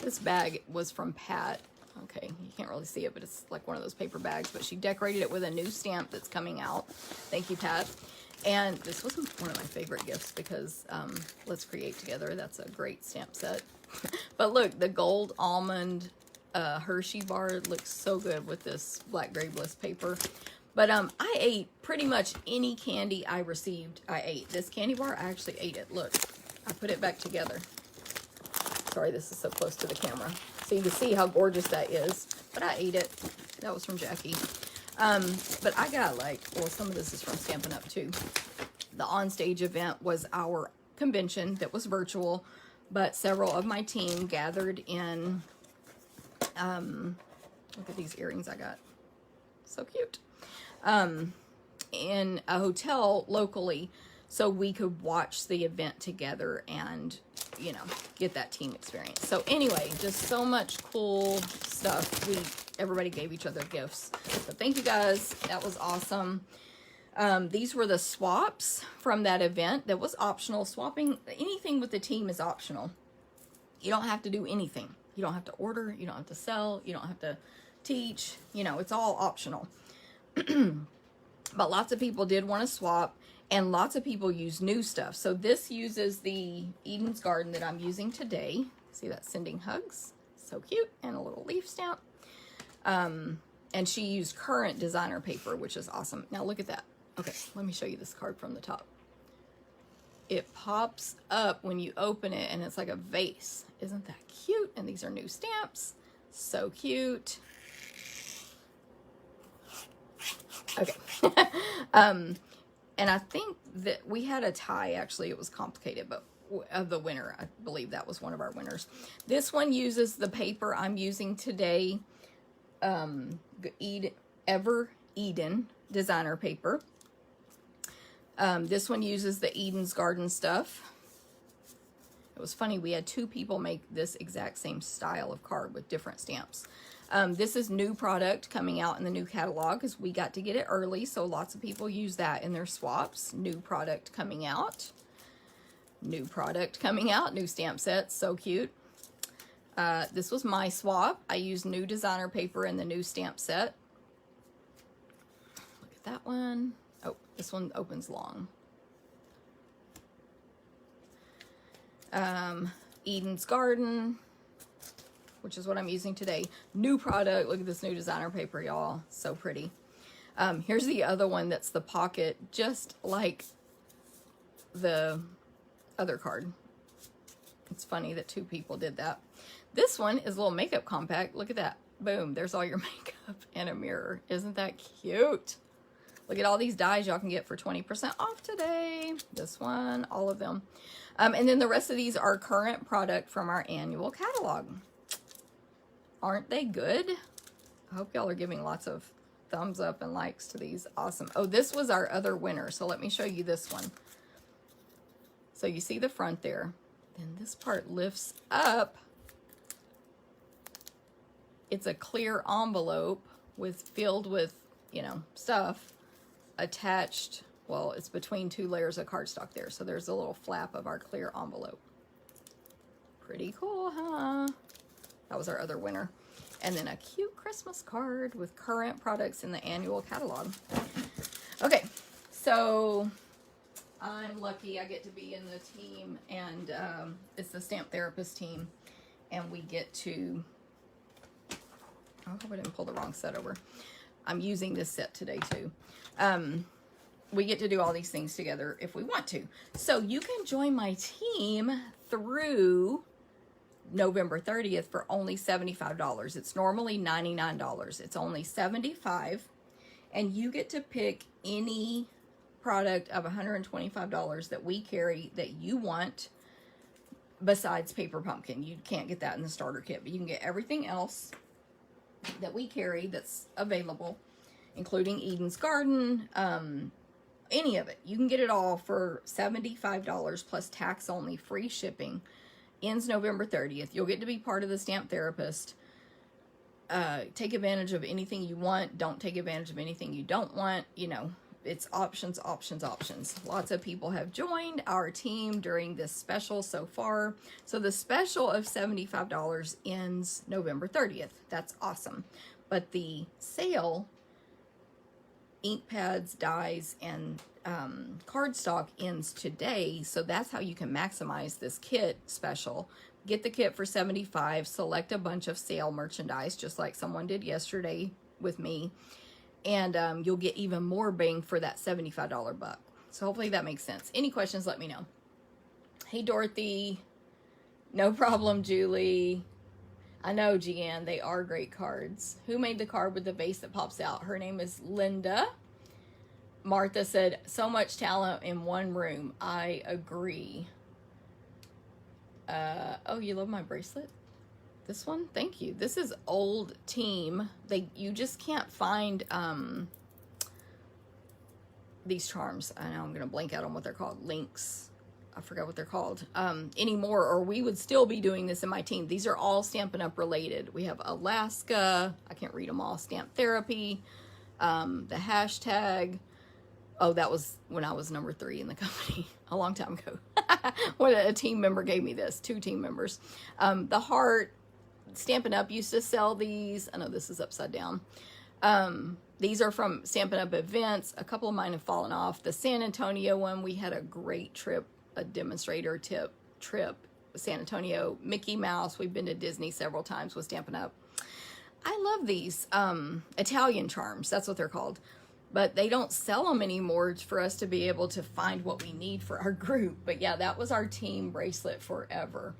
Speaker 1: This bag was from Pat. Okay, you can't really see it, but it's like one of those paper bags, but she decorated it with a new stamp that's coming out. Thank you, Pat. And this was one of my favorite gifts because Let's Create Together. That's a great stamp set. But look, the gold almond Hershey bar looks so good with this Black Gray Bliss paper. But I ate pretty much any candy I received. I ate this candy bar. I actually ate it. Look, I put it back together. Sorry, this is so close to the camera. So you can see how gorgeous that is. But I ate it. That was from Jackie. But I got well, some of this is from Stampin' Up too. The On Stage event was our convention that was virtual, but several of my team gathered in, look at these earrings I got. So cute. In a hotel locally so we could watch the event together and, you know, get that team experience. So anyway, just so much cool stuff. Everybody gave each other gifts. So thank you guys. That was awesome. These were the swaps from that event that was optional. Swapping anything with the team is optional. You don't have to do anything. You don't have to order. You don't have to sell. You don't have to teach. You know, it's all optional. But lots of people did want to swap, and lots of people use new stuff. So this uses the Eden's Garden that I'm using today. See that? Sending hugs. So cute. And a little leaf stamp. And she used current designer paper, which is awesome. Now look at that. Okay, let me show you this card from the top. It pops up when you open it, and it's like a vase. Isn't that cute? And these are new stamps. So cute. Okay. And I think that we had a tie. Actually, it was complicated, but of the winner, I believe that was one of our winners. This one uses the paper I'm using today. Ever Eden designer paper. This one uses the Eden's Garden stuff. It was funny, we had two people make this exact same style of card with different stamps. This is new product coming out in the new catalog because we got to get it early, so lots of people use that in their swaps. New product coming out. New product coming out. New stamp sets. So cute. This was my swap. I used new designer paper in the new stamp set. Look at that one. Oh, this one opens long. Eden's Garden, which is what I'm using today. New product. Look at this new designer paper, y'all. So pretty. Here's the other one that's the pocket, just like the other card. It's funny that two people did that. This one is a little makeup compact. Look at that. Boom. There's all your makeup and a mirror. Isn't that cute? Look at all these dies y'all can get for 20% off today. This one, all of them. And then the rest of these are current product from our annual catalog. Aren't they good? I hope y'all are giving lots of thumbs up and likes to these. Awesome. Oh, this was our other winner. So let me show you this one. So you see the front there. Then this part lifts up. It's a clear envelope filled with, you know, stuff attached. Well, it's between two layers of cardstock there. So there's a little flap of our clear envelope. Pretty cool, huh? That was our other winner. And then a cute Christmas card with current products in the annual catalog. Okay, so I'm lucky I get to be in the team, and it's the Stamp Therapist team, and we get to, I hope I didn't pull the wrong set over. I'm using this set today too. We get to do all these things together if we want to. So you can join my team through November 30th for only $75. It's normally $99. It's only $75, and you get to pick any product of $125 that we carry that you want besides Paper Pumpkin. You can't get that in the starter kit, but you can get everything else that we carry that's available, including Eden's Garden, any of it. You can get it all for $75 plus tax only, free shipping. Ends November 30th. You'll get to be part of the Stamp Therapist. Take advantage of anything you want. Don't take advantage of anything you don't want. You know, it's options, options, options. Lots of people have joined our team during this special so far. So the special of $75 ends November 30th. That's awesome. But the sale, ink pads, dies, and cardstock ends today. So that's how you can maximize this kit special. Get the kit for $75, select a bunch of sale merchandise, just like someone did yesterday with me, and you'll get even more bang for that $75 buck. So hopefully that makes sense. Any questions, let me know. Hey, Dorothy. No problem, Julie. I know, Jeanne, they are great cards. Who made the card with the vase that pops out? Her name is Linda. Martha said, so much talent in one room. I agree. Oh, you love my bracelet? This one? Thank you. This is old team. You just can't find these charms. I know I'm going to blank out on what they're called. Links. I forgot what they're called anymore, or we would still be doing this in my team. These are all Stampin' Up related. We have Alaska. I can't read them all. Stamp Therapy. The hashtag. Oh, that was when I was number 3 in the company a long time ago. When a team member gave me this, 2 team members. The heart, Stampin' Up used to sell these. I know this is upside down. These are from Stampin' Up events. A couple of mine have fallen off. The San Antonio one, we had a great trip, a demonstrator trip. San Antonio, Mickey Mouse. We've been to Disney several times with Stampin' Up. I love these Italian charms. That's what they're called. But they don't sell them anymore for us to be able to find what we need for our group. But yeah, that was our team bracelet forever.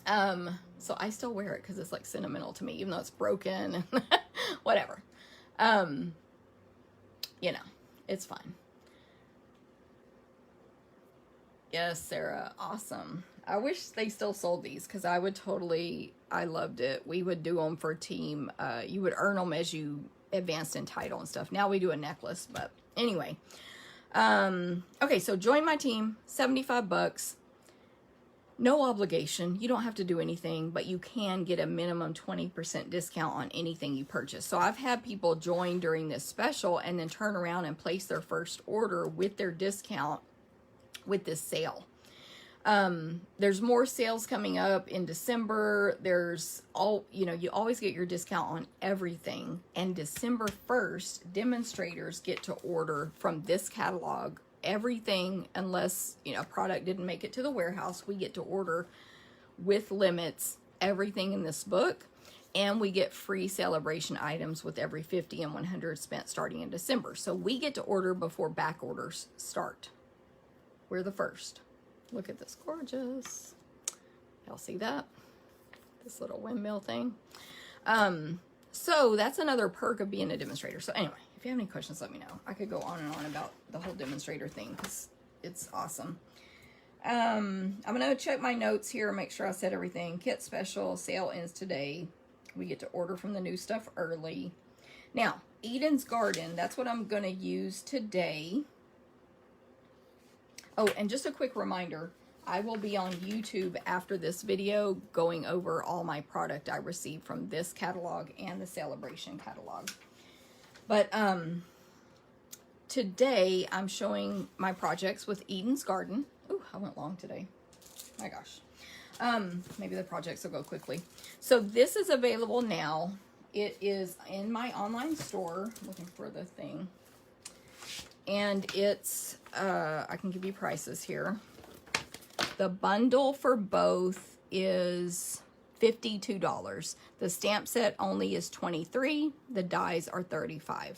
Speaker 1: So I still wear it because it's like sentimental to me, even though it's broken and whatever. You know, it's fine. Yes, Sarah, awesome. I wish they still sold these because I would totally, I loved it. We would do them for team. You would earn them as you advanced in title and stuff. Now we do a necklace, but anyway. Okay, so join my team, $75. No obligation. You don't have to do anything, but you can get a minimum 20% discount on anything you purchase. So I've had people join during this special and then turn around and place their first order with their discount with this sale. There's more sales coming up in December. There's you always get your discount on everything. And December 1st, demonstrators get to order from this catalog everything, unless, a product didn't make it to the warehouse. We get to order with limits everything in this book. And we get free celebration items with every 50 and 100 spent starting in December. So we get to order before back orders start. We're the first. Look at this, gorgeous. Y'all see that? This little windmill thing. So that's another perk of being a demonstrator. So anyway, if you have any questions, let me know. I could go on and on about the whole demonstrator thing because it's awesome. I'm going to check my notes here and make sure I said everything. Kit special, sale ends today. We get to order from the new stuff early. Now, Eden's Garden, that's what I'm going to use today. Oh, and just a quick reminder, I will be on YouTube after this video going over all my product I received from this catalog and the Celebration catalog. But today I'm showing my projects with Eden's Garden. Ooh, I went long today. My gosh. Maybe the projects will go quickly. So this is available now. It is in my online store. Looking for the thing. And it's, I can give you prices here. The bundle for both is $52. The stamp set only is $23. The dies are $35. Of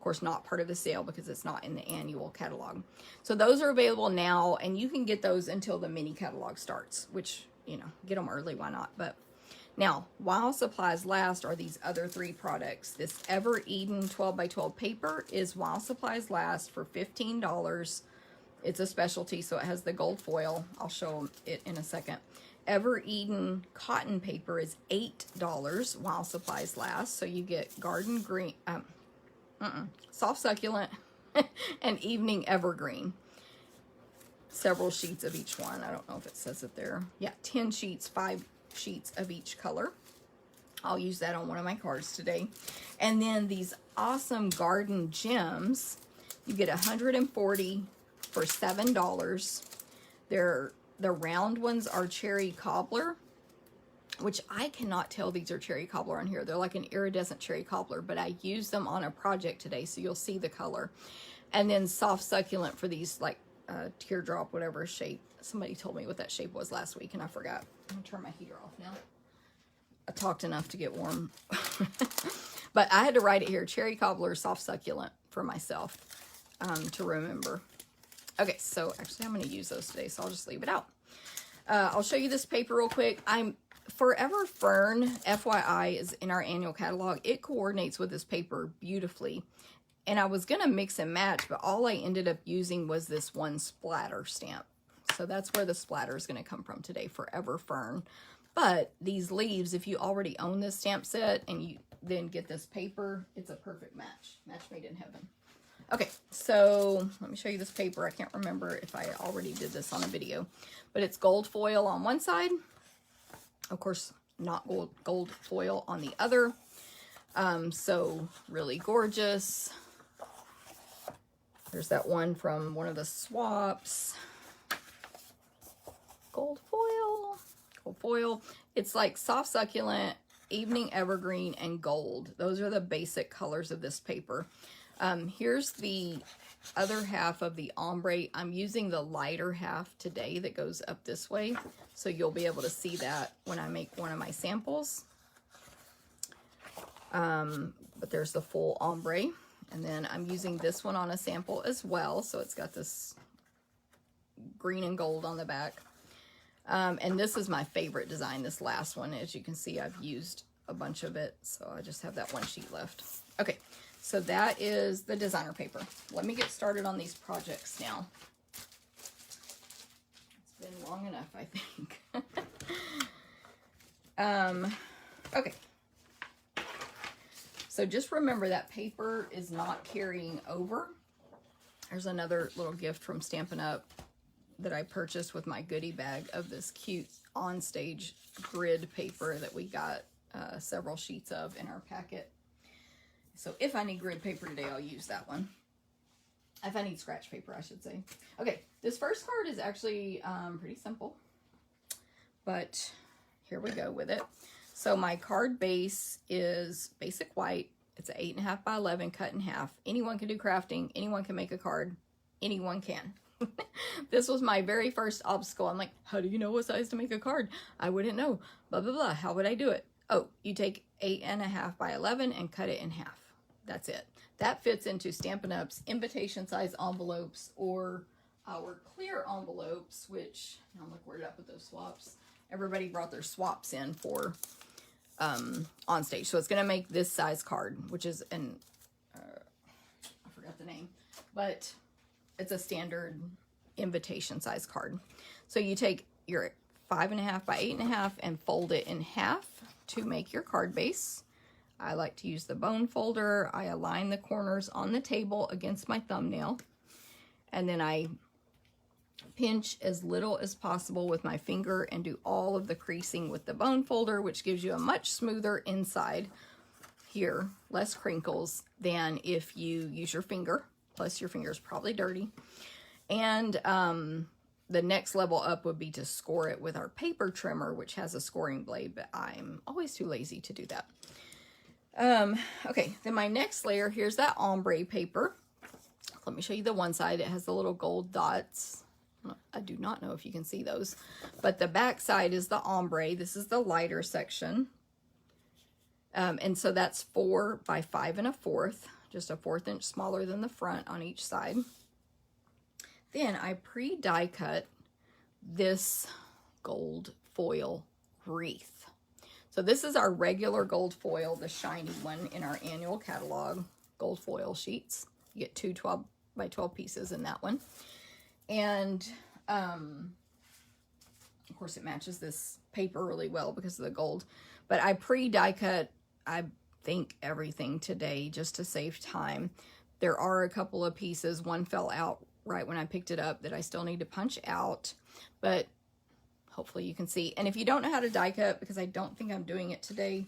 Speaker 1: course, not part of the sale because it's not in the annual catalog. So those are available now, and you can get those until the mini catalog starts, which, get them early, why not? But now, while supplies last are these other 3 products. This Ever Eden 12x12 paper is while supplies last for $15. It's a specialty, so it has the gold foil. I'll show it in a second. Ever Eden cotton paper is $8 while supplies last. So you get garden green, soft succulent, and evening evergreen. Several sheets of each one. I don't know if it says it there. Yeah, 10 sheets, 5 sheets of each color. I'll use that on one of my cards today. And then these awesome garden gems, you get 140 for $7. The round ones are cherry cobbler, which I cannot tell these are cherry cobbler on here. They're like an iridescent cherry cobbler, but I used them on a project today, so you'll see the color. And then soft succulent for these like teardrop, whatever shape. Somebody told me what that shape was last week and I forgot. I'm gonna turn my heater off now. I talked enough to get warm. But I had to write it here, cherry cobbler, soft succulent, for myself to remember. Okay, so actually I'm going to use those today, so I'll just leave it out. I'll show you this paper real quick. Forever Fern, FYI, is in our annual catalog. It coordinates with this paper beautifully. And I was going to mix and match, but all I ended up using was this one splatter stamp. So that's where the splatter is going to come from today, Forever Fern. But these leaves, if you already own this stamp set and you then get this paper, it's a perfect match. Match made in heaven. Okay, so let me show you this paper. I can't remember if I already did this on a video, but it's gold foil on one side. Of course, not gold foil on the other. So really gorgeous. There's that one from one of the swaps. Gold foil. Gold foil. It's like soft succulent, evening evergreen, and gold. Those are the basic colors of this paper. Here's the other half of the ombre. I'm using the lighter half today that goes up this way, so you'll be able to see that when I make one of my samples. But there's the full ombre, and then I'm using this one on a sample as well, so it's got this green and gold on the back. And this is my favorite design, this last one. As you can see, I've used a bunch of it, so I just have that one sheet left. Okay, so that is the designer paper. Let me get started on these projects now. It's been long enough, I think. Okay. So just remember that paper is not carrying over. There's another little gift from Stampin' Up that I purchased with my goodie bag of this cute on-stage grid paper that we got several sheets of in our packet. So if I need grid paper today, I'll use that one. If I need scratch paper, I should say. Okay, this first card is actually pretty simple, but here we go with it. So my card base is basic white. It's an 8.5 by 11 cut in half. Anyone can do crafting. Anyone can make a card. Anyone can. This was my very first obstacle. I'm like, how do you know what size to make a card? I wouldn't know. Blah, blah, blah. How would I do it? Oh, you take 8.5 by 11 and cut it in half. That's it. That fits into Stampin' Up's invitation size envelopes or our clear envelopes, which, now look where did I put those swaps? Everybody brought their swaps in for on stage. So it's going to make this size card, which is an, I forgot the name, but it's a standard invitation size card. So you take your 5.5 by 8.5 and fold it in half to make your card base. I like to use the bone folder. I align the corners on the table against my thumbnail, and then I pinch as little as possible with my finger and do all of the creasing with the bone folder, which gives you a much smoother inside here, less crinkles than if you use your finger. Plus your finger is probably dirty. And the next level up would be to score it with our paper trimmer, which has a scoring blade, but I'm always too lazy to do that. Okay, then my next layer, here's that ombre paper. Let me show you the one side. It has the little gold dots. I do not know if you can see those, but the back side is the ombre. This is the lighter section. And so that's 4 by 5 1/4, just a 1/4 inch smaller than the front on each side. Then I pre-die cut this gold foil wreath. So this is our regular gold foil, the shiny one in our annual catalog, gold foil sheets. You get 2 12 by 12 pieces in that one. And of course it matches this paper really well because of the gold. But I pre-die cut, I think, everything today just to save time. There are a couple of pieces. One fell out right when I picked it up that I still need to punch out, but hopefully you can see. And if you don't know how to die cut, because I don't think I'm doing it today,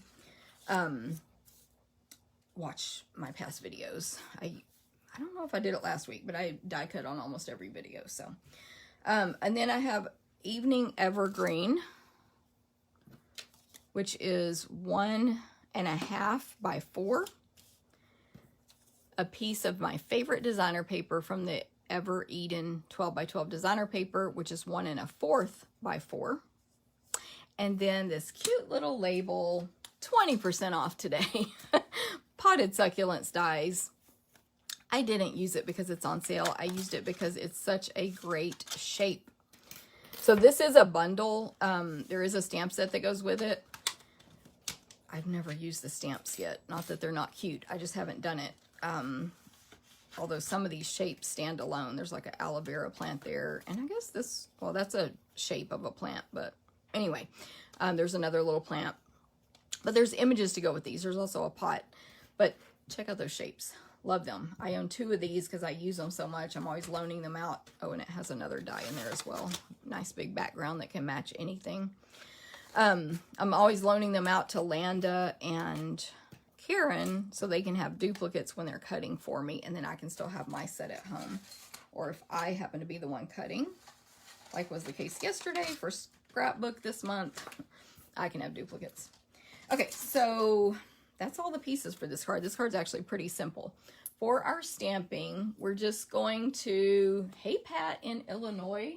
Speaker 1: watch my past videos. I don't know if I did it last week, but I die cut on almost every video. So, and then I have Evening Evergreen, which is 1.5 by 4. A piece of my favorite designer paper from the Ever Eden 12 by 12 designer paper, which is 1 1/4 by 4. And then this cute little label, 20% off today. Potted Succulents dies. I didn't use it because it's on sale. I used it because it's such a great shape. So this is a bundle. There is a stamp set that goes with it. I've never used the stamps yet. Not that they're not cute. I just haven't done it. Although some of these shapes stand alone. There's like an aloe vera plant there. And I guess this, well, that's a shape of a plant. But anyway, there's another little plant. But there's images to go with these. There's also a pot. But check out those shapes. Love them. I own 2 of these because I use them so much. I'm always loaning them out. Oh, and it has another die in there as well. Nice big background that can match anything. I'm always loaning them out to Landa and Karen so they can have duplicates when they're cutting for me, and then I can still have my set at home. Or if I happen to be the one cutting, like was the case yesterday for scrapbook this month, I can have duplicates. Okay, so that's all the pieces for this card. This card's actually pretty simple. For our stamping, we're just going to, hey Pat in Illinois,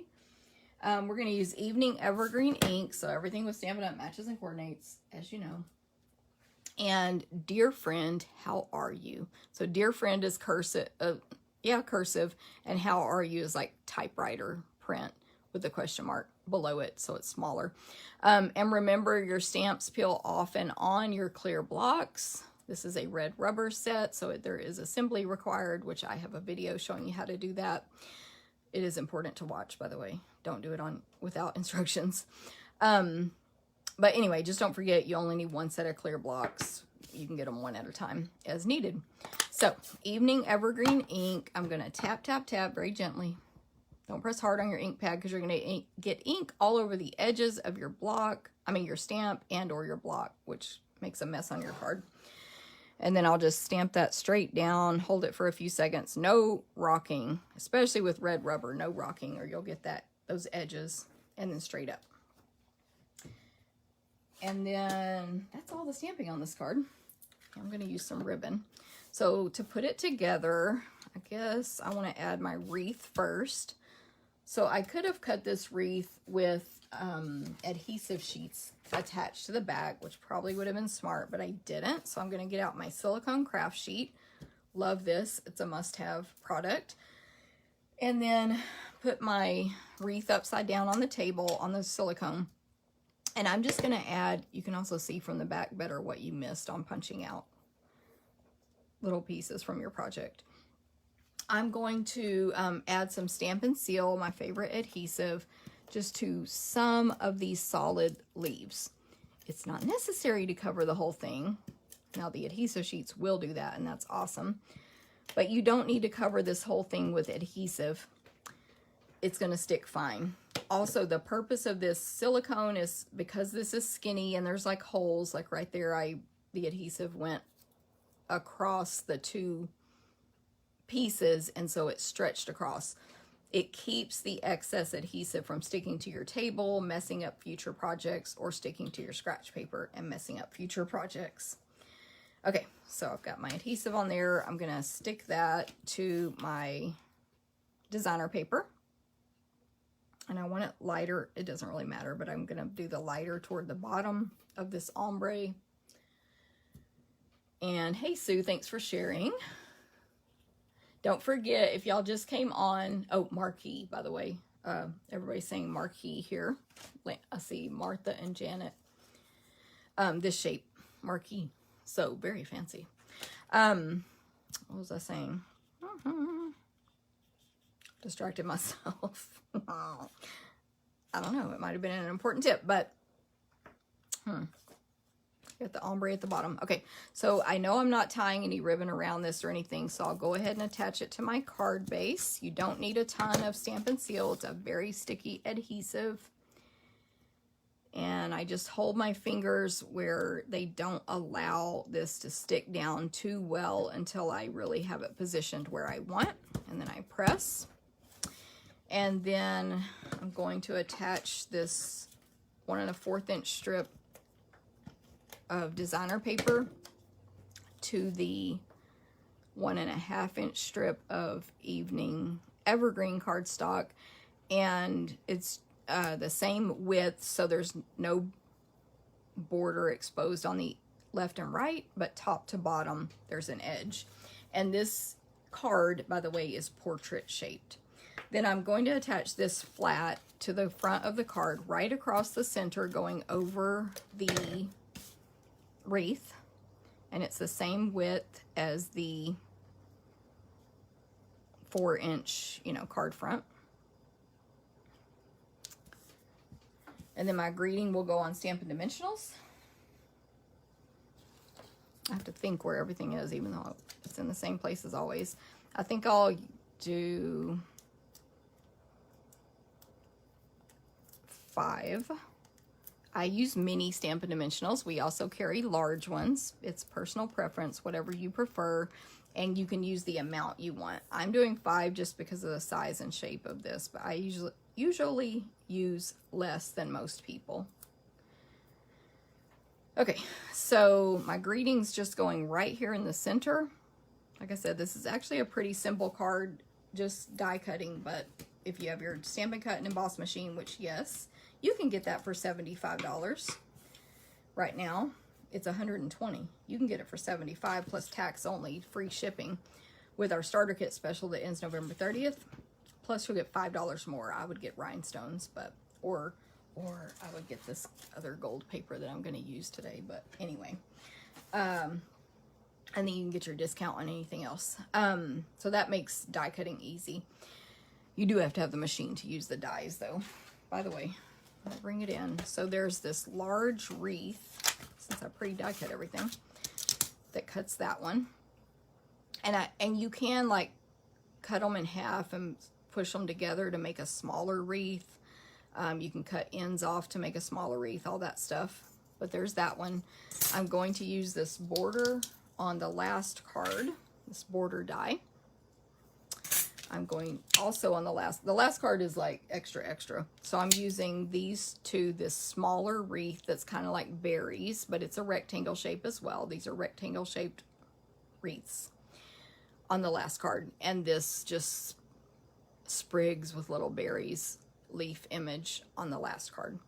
Speaker 1: we're going to use Evening Evergreen ink, so everything with Stampin' Up matches and coordinates, as you know. And Dear Friend, how are you? So Dear Friend is cursive, cursive, and how are you is like typewriter print with the question mark below it, so it's smaller. And remember, your stamps peel off and on your clear blocks. This is a red rubber set, so there is assembly required, which I have a video showing you how to do that. It is important to watch, by the way. Don't do it without instructions. But anyway, just don't forget, you only need one set of clear blocks. You can get them one at a time as needed. So, Evening Evergreen ink. I'm going to tap, tap, tap very gently. Don't press hard on your ink pad because you're going to get ink all over the edges of your block. I mean, your stamp and or your block, which makes a mess on your card. And then I'll just stamp that straight down, hold it for a few seconds. No rocking, especially with red rubber, no rocking, or you'll get those edges, and then straight up. And then that's all the stamping on this card. I'm going to use some ribbon. So to put it together, I guess I want to add my wreath first. So I could have cut this wreath with adhesive sheets attached to the back, which probably would have been smart, but I didn't. So I'm going to get out my silicone craft sheet. Love this. It's a must-have product. And then put my wreath upside down on the table on the silicone. And I'm just going to add, you can also see from the back better what you missed on punching out little pieces from your project. I'm going to add some Stampin' Seal, my favorite adhesive, just to some of these solid leaves. It's not necessary to cover the whole thing. Now the adhesive sheets will do that, and that's awesome. But you don't need to cover this whole thing with adhesive. It's going to stick fine. Also, the purpose of this silicone is because this is skinny and there's like holes, like right there, the adhesive went across the two pieces, and so it stretched across. It keeps the excess adhesive from sticking to your table, messing up future projects, or sticking to your scratch paper and messing up future projects. Okay, so I've got my adhesive on there. I'm going to stick that to my designer paper. And I want it lighter. It doesn't really matter, but I'm going to do the lighter toward the bottom of this ombre. And hey, Sue, thanks for sharing. Don't forget, if y'all just came on, oh, Marquee, by the way. Everybody's saying Marquee here. I see Martha and Janet. This shape, Marquee. So, very fancy. What was I saying? Distracted myself. I don't know. It might have been an important tip, but got the ombre at the bottom. Okay, so I know I'm not tying any ribbon around this or anything, so I'll go ahead and attach it to my card base. You don't need a ton of Stampin' Seal. It's a very sticky adhesive. And I just hold my fingers where they don't allow this to stick down too well until I really have it positioned where I want. And then I press. And then I'm going to attach this 1 1/4 inch strip of designer paper to the 1 1/2 inch strip of Evening Evergreen cardstock. And it's the same width, so there's no border exposed on the left and right, but top to bottom there's an edge. And this card, by the way, is portrait shaped. Then I'm going to attach this flat to the front of the card right across the center, going over the wreath, and it's the same width as the 4 inch, card front. And then my greeting will go on Stampin' Dimensionals. I have to think where everything is, even though it's in the same place as always. I think I'll do 5 I use mini Stampin' Dimensionals. We also carry large ones. It's personal preference, whatever you prefer, and you can use the amount you want. I'm doing 5 just because of the size and shape of this, but I usually use less than most people. Okay, so my greeting's just going right here in the center. Like I said, this is actually a pretty simple card, just die cutting, but if you have your Stampin' Cut and Emboss machine, which yes, you can get that for $75. Right now, it's $120. You can get it for $75 plus tax only, free shipping, with our starter kit special that ends November 30th. Plus, you'll get $5 more. I would get rhinestones, but or I would get this other gold paper that I'm going to use today. But anyway, and then you can get your discount on anything else. So that makes die cutting easy. You do have to have the machine to use the dies, though. By the way, I'll bring it in. So there's this large wreath, since I pre-die cut everything, that cuts that one. And you can like cut them in half and push them together to make a smaller wreath. You can cut ends off to make a smaller wreath, all that stuff. But there's that one. I'm going to use this border on the last card, this border die. I'm going also on the last card is like extra. So I'm using these two, this smaller wreath that's kind of like berries, but it's a rectangle shape as well. These are rectangle shaped wreaths on the last card. And this just sprigs with little berries leaf image on the last card.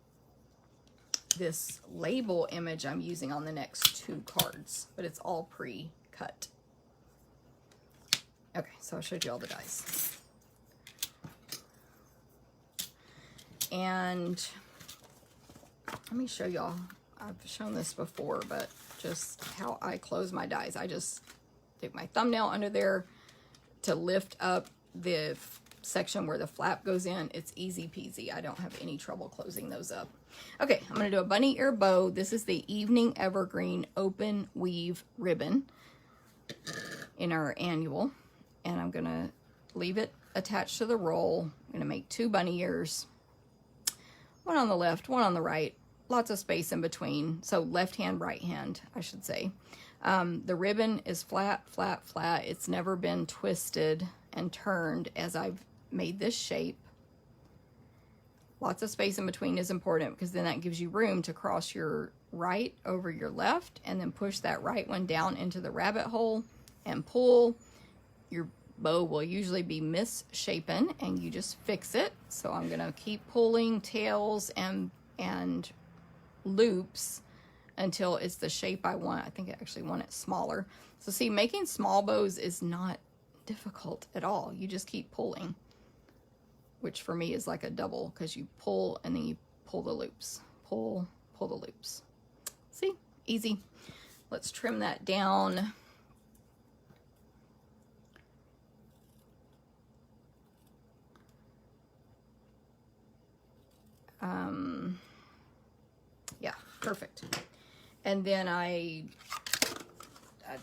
Speaker 1: This label image I'm using on the next 2 cards, but it's all pre-cut. Okay, so I showed you all the dies. And let me show y'all. I've shown this before, but just how I close my dies. I just stick my thumbnail under there to lift up the section where the flap goes in. It's easy peasy. I don't have any trouble closing those up. Okay, I'm going to do a bunny ear bow. This is the Evening Evergreen Open Weave Ribbon in our annual. And I'm going to leave it attached to the roll. I'm going to make 2 bunny ears. One on the left, one on the right. Lots of space in between. So left hand, right hand, I should say. The ribbon is flat, flat, flat. It's never been twisted and turned as I've made this shape. Lots of space in between is important because then that gives you room to cross your right over your left and then push that right one down into the rabbit hole and pull. Your bow will usually be misshapen and you just fix it. So I'm going to keep pulling tails and loops until it's the shape I want. I think I actually want it smaller. So see, making small bows is not difficult at all. You just keep pulling, which for me is like a double because you pull and then you pull the loops. Pull the loops. See? Easy. Let's trim that down. Yeah, perfect. And then I'd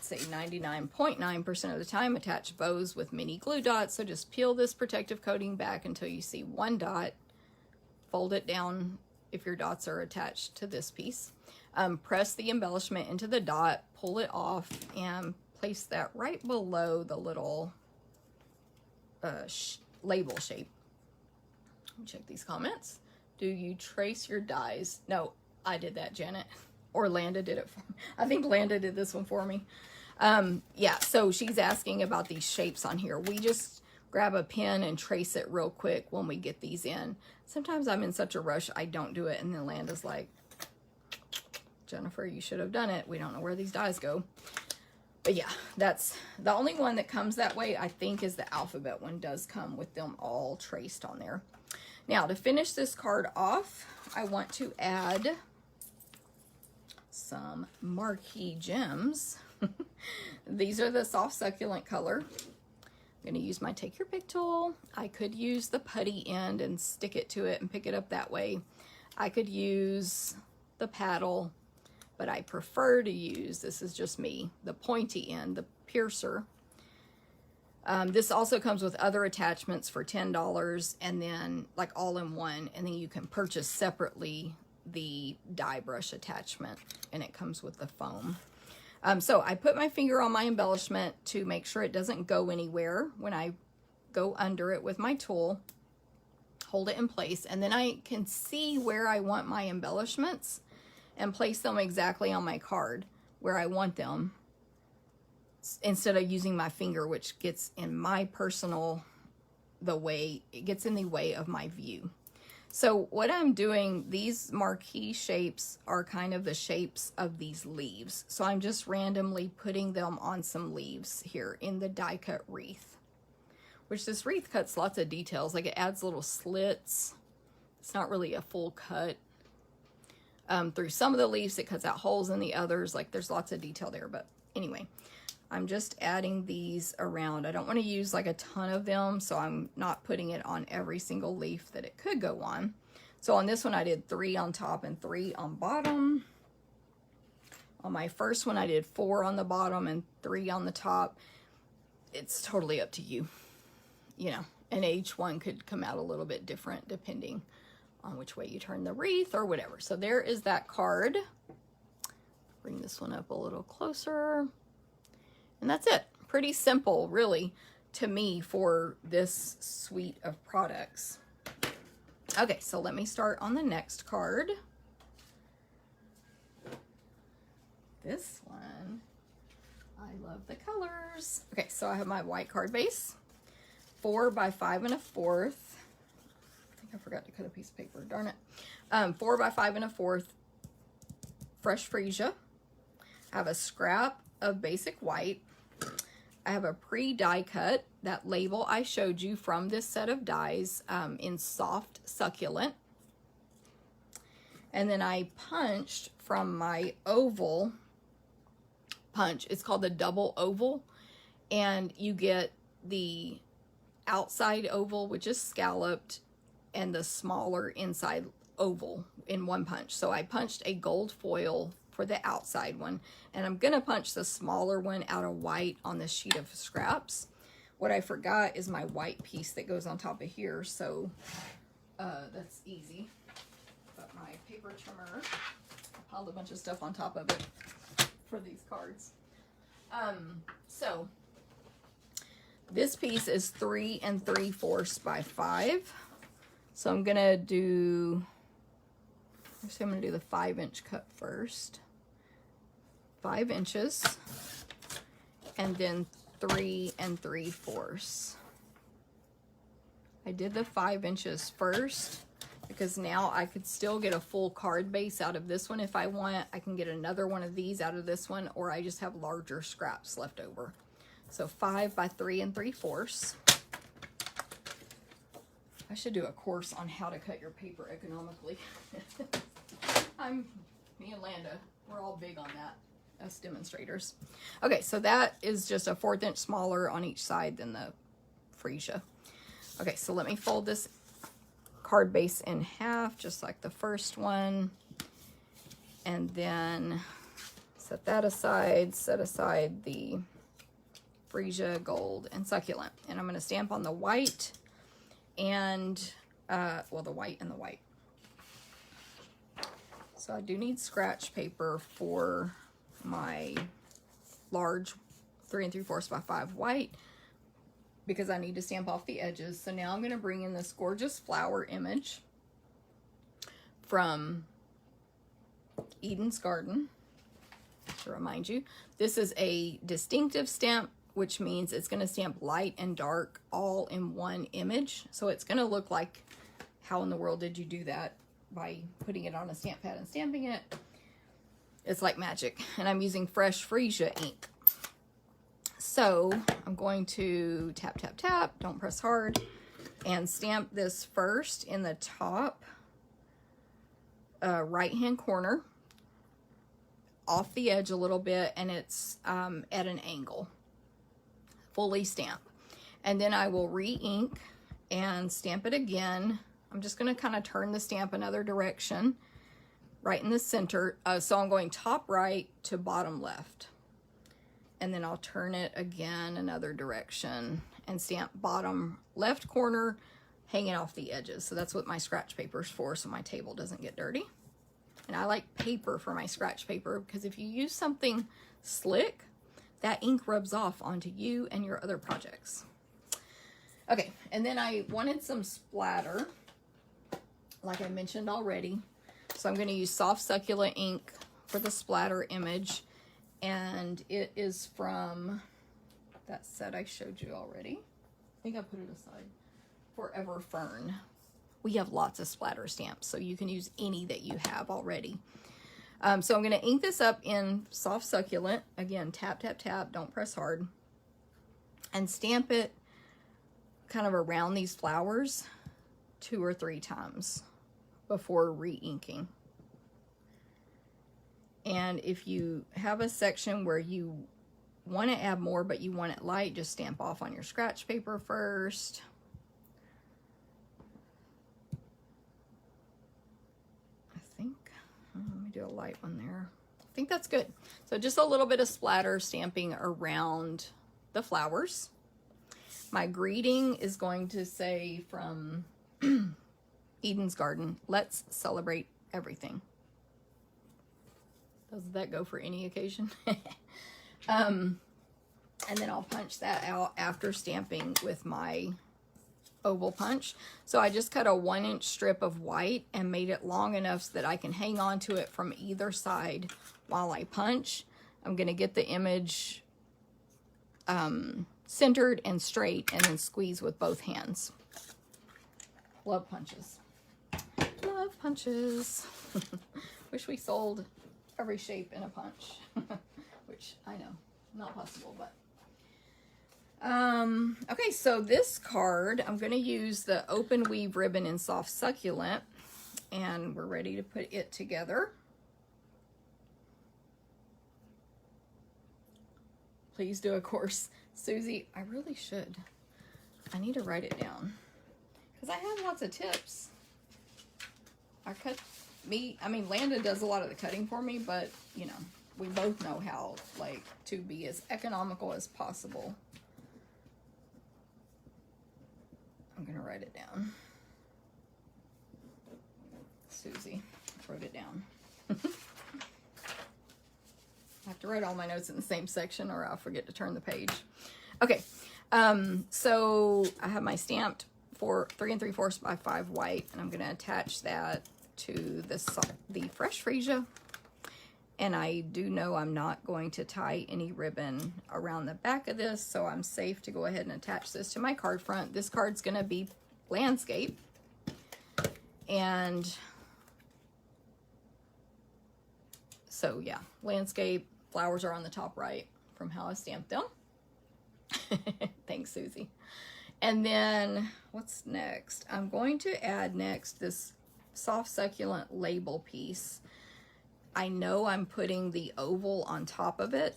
Speaker 1: say 99.9% of the time attach bows with mini glue dots. So just peel this protective coating back until you see 1 dot. Fold it down if your dots are attached to this piece. Press the embellishment into the dot, pull it off, and place that right below the little label shape. Let me check these comments. Do you trace your dies? No, I did that, Janet. Or Landa did it for me. I think Landa did this one for me. Yeah, so she's asking about these shapes on here. We just grab a pen and trace it real quick when we get these in. Sometimes I'm in such a rush, I don't do it. And then Landa's like, Jennifer, you should have done it. We don't know where these dies go. But yeah, that's the only one that comes that way, I think, is the alphabet one does come with them all traced on there. Now, to finish this card off, I want to add some Marquee Gems. These are the soft succulent color. I'm going to use my take your pick tool. I could use the putty end and stick it to it and pick it up that way. I could use the paddle, but I prefer to use, this is just me, the pointy end, the piercer. This also comes with other attachments for $10 and then like all in one, and then you can purchase separately the die brush attachment, and it comes with the foam. So I put my finger on my embellishment to make sure it doesn't go anywhere when I go under it with my tool, hold it in place, and then I can see where I want my embellishments and place them exactly on my card where I want them, instead of using my finger, which gets in my personal, it gets in the way of my view. So what I'm doing, these marquee shapes are kind of the shapes of these leaves. So I'm just randomly putting them on some leaves here in the die cut wreath, which this wreath cuts lots of details. Like, it adds little slits. It's not really a full cut. Through some of the leaves, it cuts out holes in the others. Like, there's lots of detail there. But anyway, I'm just adding these around. I don't want to use like a ton of them, so I'm not putting it on every single leaf that it could go on. So on this one, I did 3 on top and 3 on bottom. On my first one, I did 4 on the bottom and 3 on the top. It's totally up to you, you know, and each one could come out a little bit different depending on which way you turn the wreath or whatever. So there is that card. Bring this one up a little closer. And that's it. Pretty simple, really, to me, for this suite of products. Okay, so let me start on the next card. This one, I love the colors. Okay, so I have my white card base, 4 by 5 1/4. I think I forgot to cut a piece of paper, darn it. 4 by 5 1/4 fresh freesia. I have a scrap of basic white. I have a pre-die cut, that label I showed you from this set of dies, in soft succulent. And then I punched from my oval punch. It's called the double oval. And you get the outside oval, which is scalloped, and the smaller inside oval in one punch. So I punched a gold foil for the outside one, and I'm gonna punch the smaller one out of white on this sheet of scraps. What I forgot is my white piece that goes on top of here, so that's easy. But my paper trimmer, I piled a bunch of stuff on top of it for these cards. So this piece is 3 3/4 by 5. So I'm gonna do, actually I'm gonna do the 5-inch cut first. 5 inches, and then 3 3/4. I did the 5 inches first because now I could still get a full card base out of this one if I want. I can get another one of these out of this one, or I just have larger scraps left over. So 5 by 3 3/4. I should do a course on how to cut your paper economically. Me and Landa, we're all big on that, us demonstrators. Okay, so that is just a 1/4 inch smaller on each side than the freesia. Okay, so let me fold this card base in half, just like the first one. And then set that aside, set aside the freesia, gold, and succulent. And I'm gonna stamp on the white and, well, the white and the white. So I do need scratch paper for my large 3 3/4 by 5 white, because I need to stamp off the edges. So now I'm going to bring in this gorgeous flower image from Eden's Garden. To remind you, this is a distinctive stamp, which means it's going to stamp light and dark all in one image. So it's going to look like, how in the world did you do that? By putting it on a stamp pad and stamping it. It's like magic. And I'm using fresh freesia ink. So I'm going to tap, tap, tap, don't press hard, and stamp this first in the top right-hand corner, off the edge a little bit, and it's at an angle. Fully stamp. And then I will re-ink and stamp it again. I'm just going to kind of turn the stamp another direction, right in the center. So I'm going top right to bottom left. And then I'll turn it again another direction and stamp bottom left corner, hanging off the edges. So that's what my scratch paper is for, so my table doesn't get dirty. And I like paper for my scratch paper because if you use something slick, that ink rubs off onto you and your other projects. Okay, and then I wanted some splatter, like I mentioned already. So I'm going to use soft succulent ink for the splatter image. And it is from that set I showed you already. I think I put it aside. Forever Fern. We have lots of splatter stamps, so you can use any that you have already. So I'm going to ink this up in soft succulent. Again, tap, tap, tap. Don't press hard. And stamp it kind of around these flowers 2 or 3 times before re-inking. And if you have a section where you want to add more but you want it light, just stamp off on your scratch paper first. I think, let me do a light one there. I think that's good. So just a little bit of splatter stamping around the flowers. My greeting is going to say from Eden's Garden, let's celebrate everything. Does that go for any occasion? And then I'll punch that out after stamping with my oval punch. So I just cut a 1-inch strip of white and made it long enough so that I can hang on to it from either side while I punch. I'm going to get the image centered and straight and then squeeze with both hands. Love punches. Love punches. Wish we sold every shape in a punch. Which I know, not possible, but. Okay, so this card, I'm going to use the open weave ribbon in soft succulent. And we're ready to put it together. Please do a course. Susie, I really should. I need to write it down. Because I have lots of tips. I mean, Landa does a lot of the cutting for me, but, you know, we both know how, like, to be as economical as possible. I'm going to write it down. Susie wrote it down. I have to write all my notes in the same section or I'll forget to turn the page. Okay, so I have my stamped for 3 3/4 by 5 white, and I'm going to attach that to the fresh freesia. And I do know I'm not going to tie any ribbon around the back of this, so I'm safe to go ahead and attach this to my card front. This card's going to be landscape. And so, yeah, landscape. Flowers are on the top right from how I stamped them. Thanks, Susie. And then, what's next? I'm going to add next this soft succulent label piece. I know I'm putting the oval on top of it,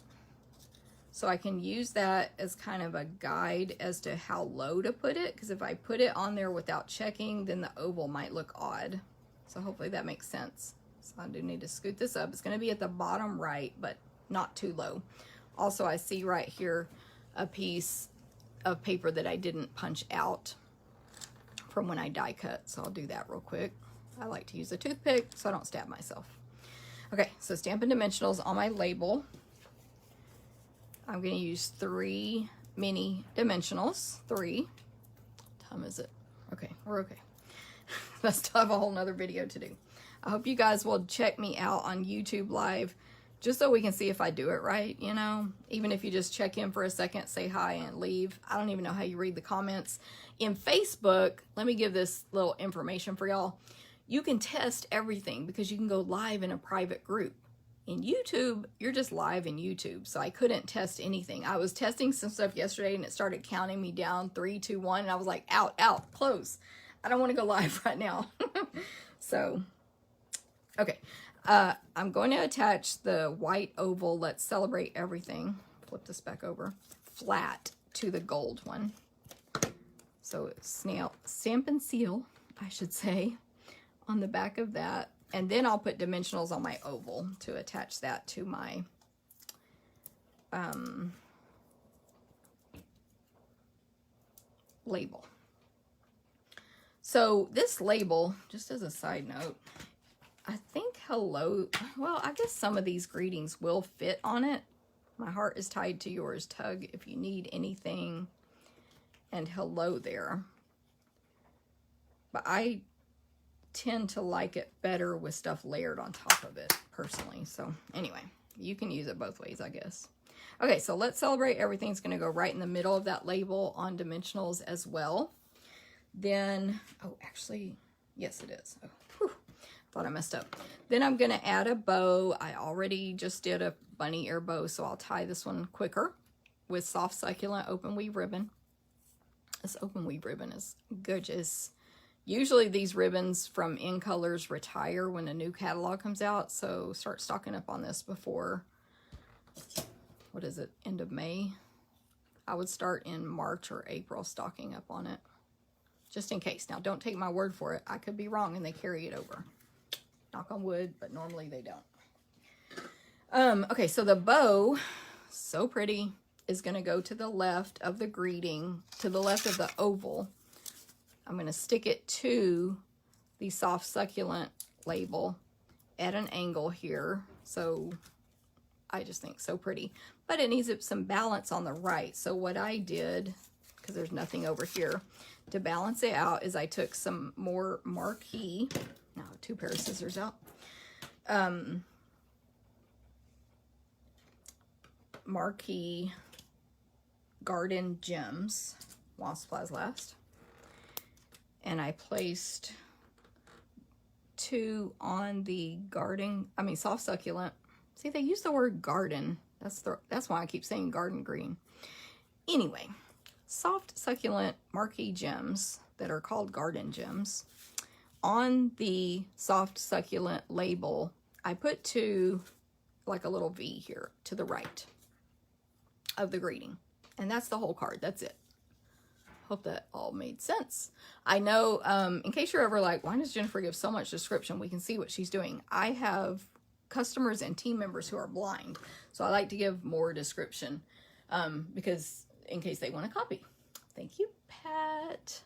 Speaker 1: so I can use that as kind of a guide as to how low to put it, because if I put it on there without checking, then the oval might look odd. So hopefully that makes sense. So I do need to scoot this up. It's going to be at the bottom right, but not too low. Also, I see right here a piece of paper that I didn't punch out from when I die cut, so I'll do that real quick. I like to use a toothpick so I don't stab myself. Okay, so Stampin' Dimensionals on my label. I'm going to use 3 mini dimensionals. 3. What time is it? Okay, we're okay. I still have a whole nother video to do. I hope you guys will check me out on YouTube Live just so we can see if I do it right, you know? Even if you just check in for a second, say hi, and leave. I don't even know how you read the comments. In Facebook, let me give this little information for y'all. You can test everything because you can go live in a private group. In YouTube, you're just live in YouTube, so I couldn't test anything. I was testing some stuff yesterday, and it started counting me down, 3, 2, 1, and I was like, out, close. I don't want to go live right now. So, okay. I'm going to attach the white oval, Let's Celebrate Everything, flip this back over, flat to the gold one. So it's stamp and seal, I should say, on the back of that. And then I'll put dimensionals on my oval to attach that to my label. So this label, just as a side note, I think hello. Well, I guess some of these greetings will fit on it. My heart is tied to yours. Tug if you need anything. And hello there. But I tend to like it better with stuff layered on top of it, personally. So anyway, you can use it both ways, I guess. Okay, so let's celebrate. Everything's going to go right in the middle of that label on dimensionals as well. Then, oh, actually, yes, it is. Oh, whew, thought I messed up. Then I'm going to add a bow. I already just did a bunny ear bow, so I'll tie this one quicker with soft succulent open weave ribbon. This open weave ribbon is gorgeous. Usually these ribbons from In Colors retire when a new catalog comes out, so start stocking up on this before, what is it, end of May? I would start in March or April stocking up on it, just in case. Now, don't take my word for it. I could be wrong and they carry it over. Knock on wood, but normally they don't. Okay, so the bow, so pretty, is going to go to the left of the greeting, to the left of the oval. I'm going to stick it to the soft succulent label at an angle here. So I just think so pretty. But it needs some balance on the right. So what I did, because there's nothing over here, to balance it out is I took some more Marquee, now 2 pair of scissors out, Marquee Garden Gems, while supplies last. And I placed 2 on the soft succulent. See, they use the word garden. That's why I keep saying garden green. Anyway, soft succulent Marquee gems that are called garden gems. On the soft succulent label, I put 2, like a little V here to the right of the greeting. And that's the whole card. That's it. Hope that all made sense. I know, in case you're ever like, why does Jennifer give so much description? We can see what she's doing. I have customers and team members who are blind, so I like to give more description because in case they want to copy. Thank you, Pat.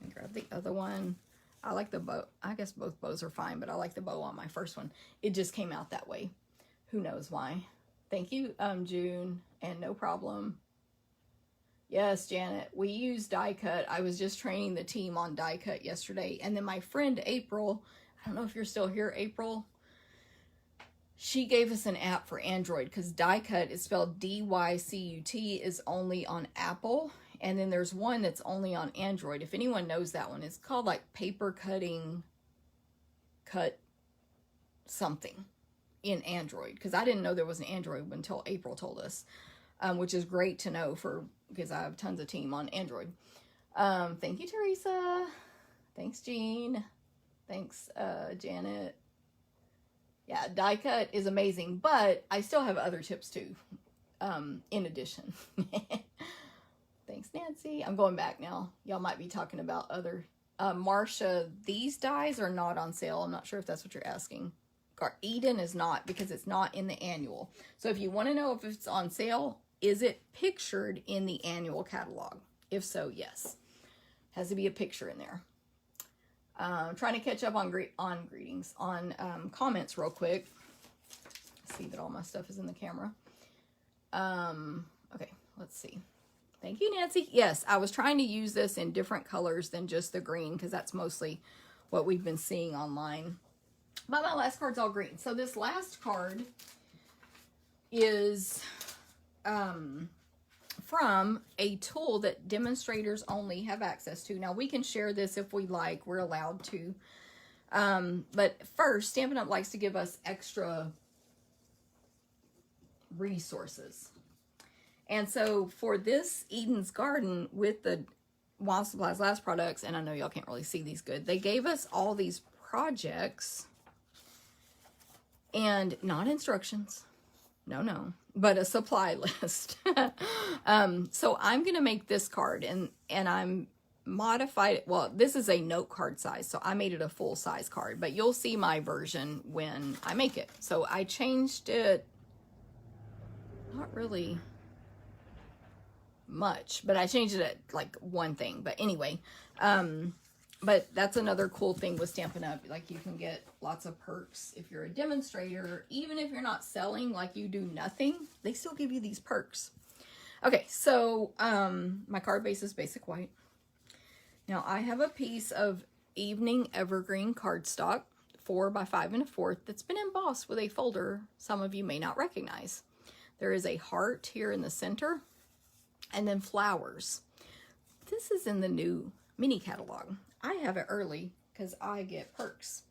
Speaker 1: Let me grab the other one. I like the bow. I guess both bows are fine, but I like the bow on my first one. It just came out that way. Who knows why? Thank you, June, and no problem. Yes, Janet, we use die cut. I was just training the team on die cut yesterday. And then my friend April, I don't know if you're still here, April, she gave us an app for Android because die cut is spelled D-Y-C-U-T, is only on Apple. And then there's one that's only on Android. If anyone knows that one, it's called like paper cutting cut something in Android. Because I didn't know there was an Android until April told us. Which is great to know because I have tons of team on Android. Thank you, Teresa. Thanks, Jean. Thanks, Janet. Yeah, die cut is amazing, but I still have other tips too, in addition. Thanks, Nancy. I'm going back now. Y'all might be talking about other. Marcia, these dies are not on sale. I'm not sure if that's what you're asking. Eden is not because it's not in the annual. So if you want to know if it's on sale, is it pictured in the annual catalog? If so, yes. Has to be a picture in there. Trying to catch up on comments real quick. See that all my stuff is in the camera. Okay, let's see. Thank you, Nancy. Yes, I was trying to use this in different colors than just the green because that's mostly what we've been seeing online. But my last card's all green. So this last card is from a tool that demonstrators only have access to. Now, we can share this if we like. We're allowed to. But first, Stampin' Up! Likes to give us extra resources. And so for this Eden's Garden with the While Supplies Last products, and I know y'all can't really see these good, they gave us all these projects and not instructions. No, but a supply list. So I'm going to make this card and I'm modified it. Well, this is a note card size, so I made it a full size card, but you'll see my version when I make it. So I changed it, not really much, but I changed it at like one thing. But anyway, But that's another cool thing with Stampin' Up. Like, you can get lots of perks if you're a demonstrator. Even if you're not selling, like you do nothing, they still give you these perks. Okay, so my card base is basic white. Now, I have a piece of Evening Evergreen cardstock, 4 by 5 1/4, that's been embossed with a folder some of you may not recognize. There is a heart here in the center, and then flowers. This is in the new mini catalog. I have it early because I get perks.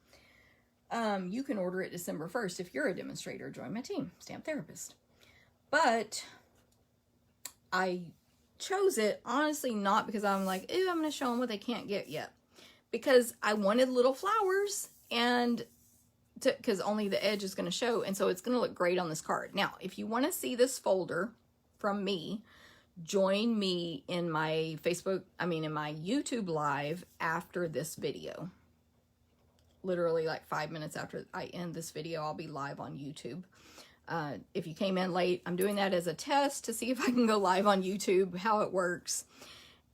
Speaker 1: You can order it December 1st if you're a demonstrator. Join my team, Stamp Therapist. But I chose it honestly not because I'm like, ew, I'm going to show them what they can't get yet. Because I wanted little flowers, and because only the edge is going to show, and so it's going to look great on this card. Now, if you want to see this folder from me, join me in my in my YouTube live after this video. Literally like 5 minutes after I end this video, I'll be live on YouTube. If you came in late, I'm doing that as a test to see if I can go live on YouTube, how it works.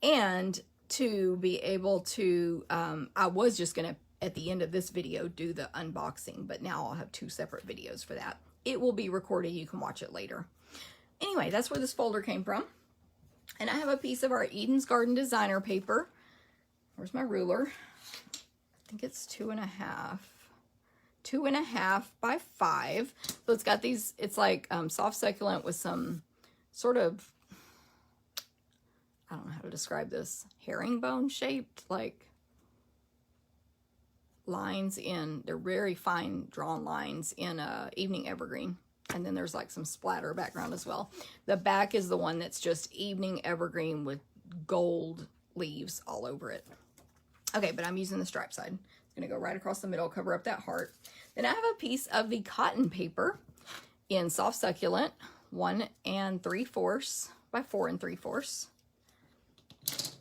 Speaker 1: And to be able to, I was just going to, at the end of this video, do the unboxing, but now I'll have 2 separate videos for that. It will be recorded. You can watch it later. Anyway, that's where this folder came from. And I have a piece of our Eden's Garden designer paper. Where's my ruler? I think it's 2.5. 2.5 by 5. So it's got these, it's like soft succulent with some sort of, I don't know how to describe this, herringbone shaped, like lines in, they're very fine drawn lines in Evening Evergreen. And then there's like some splatter background as well. The back is the one that's just Evening Evergreen with gold leaves all over it. Okay, but I'm using the stripe side. It's going to go right across the middle, cover up that heart. Then I have a piece of the cotton paper in soft succulent, 1 3/4 by 4 3/4.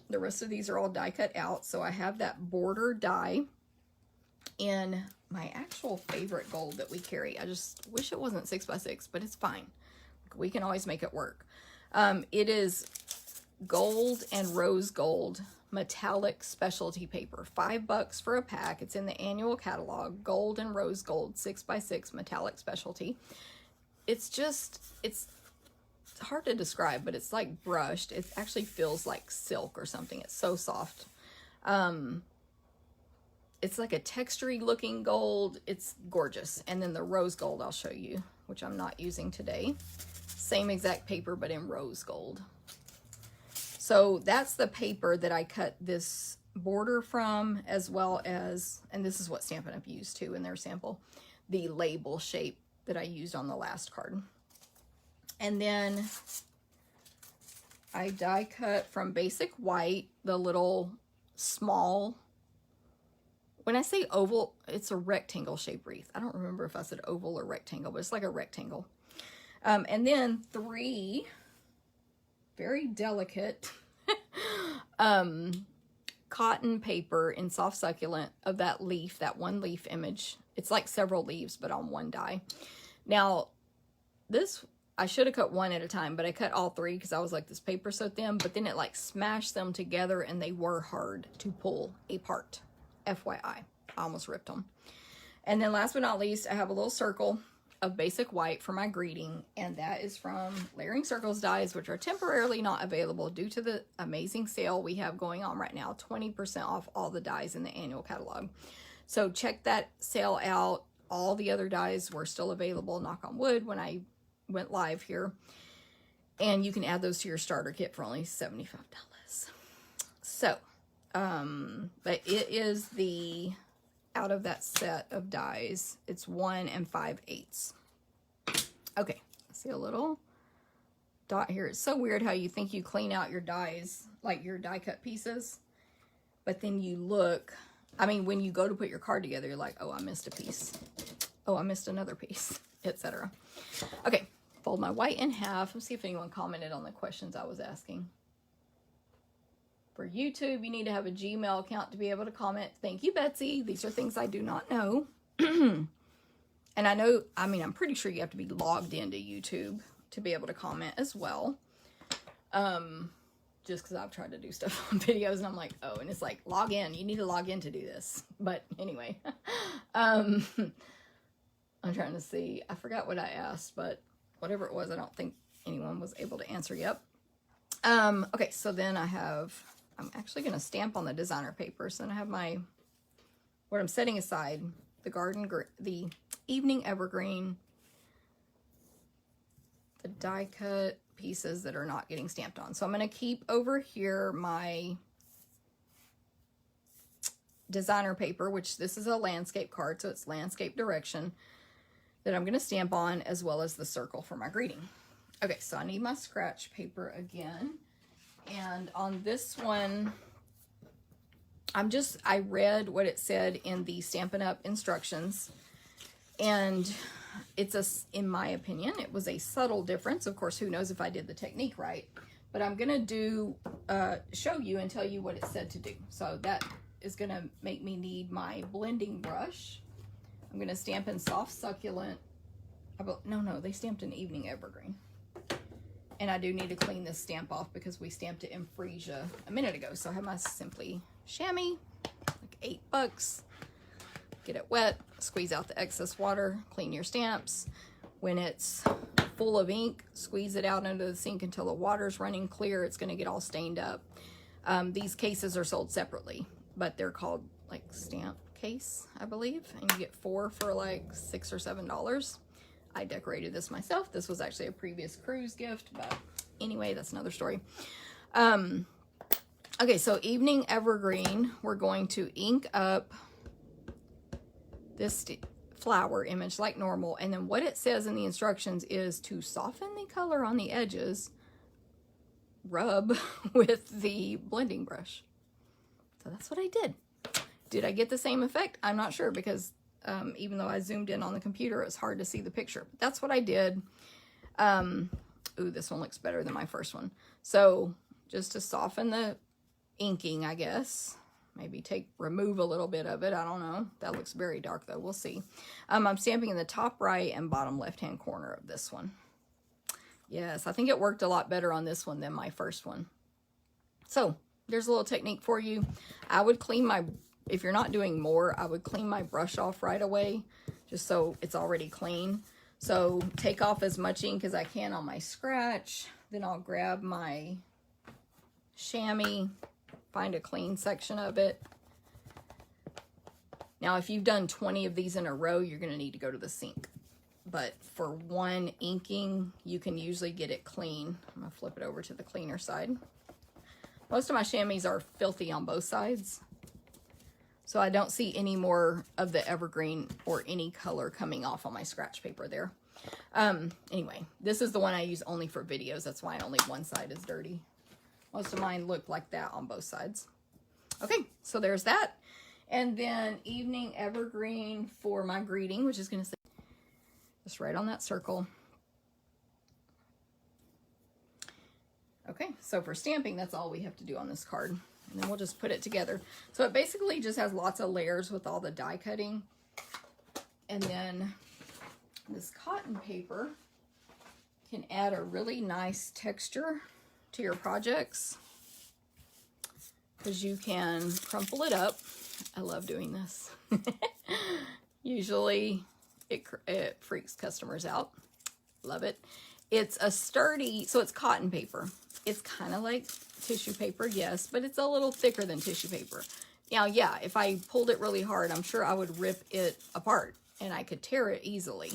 Speaker 1: The rest of these are all die cut out, so I have that border die in my actual favorite gold that we carry. I just wish it wasn't 6 by 6, but it's fine. We can always make it work. It is gold and rose gold metallic specialty paper. $5 for a pack. It's in the annual catalog. Gold and rose gold 6 by 6 metallic specialty. It's just, it's hard to describe, but it's like brushed. It actually feels like silk or something. It's so soft. It's like a textury looking gold. It's gorgeous. And then the rose gold I'll show you, which I'm not using today. Same exact paper, but in rose gold. So that's the paper that I cut this border from, as well as, and this is what Stampin' Up used too in their sample, the label shape that I used on the last card. And then I die cut from basic white, the little small, when I say oval, it's a rectangle shaped wreath. I don't remember if I said oval or rectangle, but it's like a rectangle. And then 3 very delicate cotton paper in soft succulent of that leaf, that one leaf image. It's like several leaves, but on one die. Now, this, I should have cut 1 at a time, but I cut all 3 because I was like, this paper's so thin, but then it like smashed them together and they were hard to pull apart. FYI, I almost ripped them. And then last but not least, I have a little circle of basic white for my greeting, and that is from Layering Circles dies, which are temporarily not available due to the amazing sale we have going on right now. 20% off all the dies in the annual catalog. So check that sale out. All the other dies were still available, knock on wood, when I went live here. And you can add those to your starter kit for only $75. So, but it is the, out of that set of dies, it's 1 5/8. Okay, see a little dot here. It's so weird how you think you clean out your dies, like your die cut pieces, but then you look, I mean, when you go to put your card together, you're like, oh, I missed a piece. Oh, I missed another piece, etc. Okay, fold my white in half. Let's see if anyone commented on the questions I was asking. For YouTube, you need to have a Gmail account to be able to comment. Thank you, Betsy. These are things I do not know. And I know, I mean, I'm pretty sure you have to be logged into YouTube to be able to comment as well. just because I've tried to do stuff on videos and I'm like, oh, and it's like, log in. You need to log in to do this. But anyway, I'm trying to see. I forgot what I asked, but whatever it was, I don't think anyone was able to answer yet. Okay, so then I'm actually going to stamp on the designer paper. So then I have what I'm setting aside, the evening evergreen, the die cut pieces that are not getting stamped on. So I'm going to keep over here my designer paper, which this is a landscape card, so it's landscape direction, that I'm going to stamp on, as well as the circle for my greeting. Okay, so I need my scratch paper again. And on this one, I read what it said in the Stampin' Up instructions, and in my opinion, it was a subtle difference. Of course, who knows if I did the technique right, but I'm gonna show you and tell you what it said to do. So that is gonna make me need my blending brush. I'm gonna stamp in soft succulent. No, they stamped in evening evergreen. And I do need to clean this stamp off because we stamped it in freesia a minute ago. So I have my Simply chamois, like $8. Get it wet, squeeze out the excess water, clean your stamps. When it's full of ink, squeeze it out into the sink until the water's running clear. It's gonna get all stained up. These cases are sold separately, but they're called like stamp case, I believe. And you get 4 for like $6 or $7. I decorated this myself. This was actually a previous cruise gift, but anyway, that's another story. Okay, so evening evergreen, we're going to ink up this flower image like normal, and then what it says in the instructions is to soften the color on the edges, rub with the blending brush. So that's what I did. Did I get the same effect? I'm not sure, because even though I zoomed in on the computer, it's hard to see the picture. But that's what I did. Ooh, this one looks better than my first one. So just to soften the inking, I guess. Maybe remove a little bit of it. I don't know. That looks very dark though. We'll see. I'm stamping in the top right and bottom left-hand corner of this one. Yes, I think it worked a lot better on this one than my first one. So there's a little technique for you. I would clean if you're not doing more, I would clean my brush off right away, just so it's already clean. So take off as much ink as I can on my scratch. Then I'll grab my chamois, find a clean section of it. Now, if you've done 20 of these in a row, you're going to need to go to the sink. But for one inking, you can usually get it clean. I'm going to flip it over to the cleaner side. Most of my chamois are filthy on both sides, so I don't see any more of the evergreen or any color coming off on my scratch paper there. Anyway, this is the one I use only for videos. That's why only one side is dirty. Most of mine look like that on both sides. Okay, so there's that. And then evening evergreen for my greeting, which is going to say just right on that circle. Okay, so for stamping, that's all we have to do on this card. And then we'll just put it together. So it basically just has lots of layers with all the die cutting. And then this cotton paper can add a really nice texture to your projects, because you can crumple it up. I love doing this. Usually it freaks customers out. Love it. It's a sturdy, so it's cotton paper. It's kind of like tissue paper, yes, but it's a little thicker than tissue paper. Now, yeah, if I pulled it really hard, I'm sure I would rip it apart and I could tear it easily,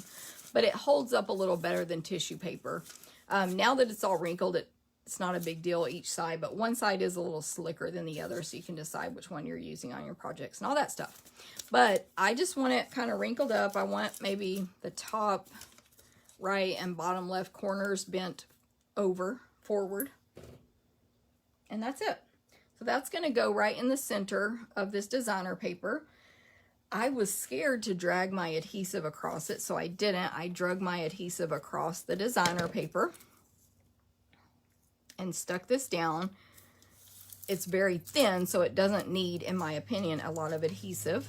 Speaker 1: but it holds up a little better than tissue paper. Now that it's all wrinkled, it's not a big deal each side, but one side is a little slicker than the other, so you can decide which one you're using on your projects and all that stuff. But I just want it kind of wrinkled up. I want maybe the top right and bottom left corners bent forward. And that's it. So that's going to go right in the center of this designer paper. I was scared to drag my adhesive across it, so I didn't. I drug my adhesive across the designer paper and stuck this down. It's very thin, so it doesn't need, in my opinion, a lot of adhesive.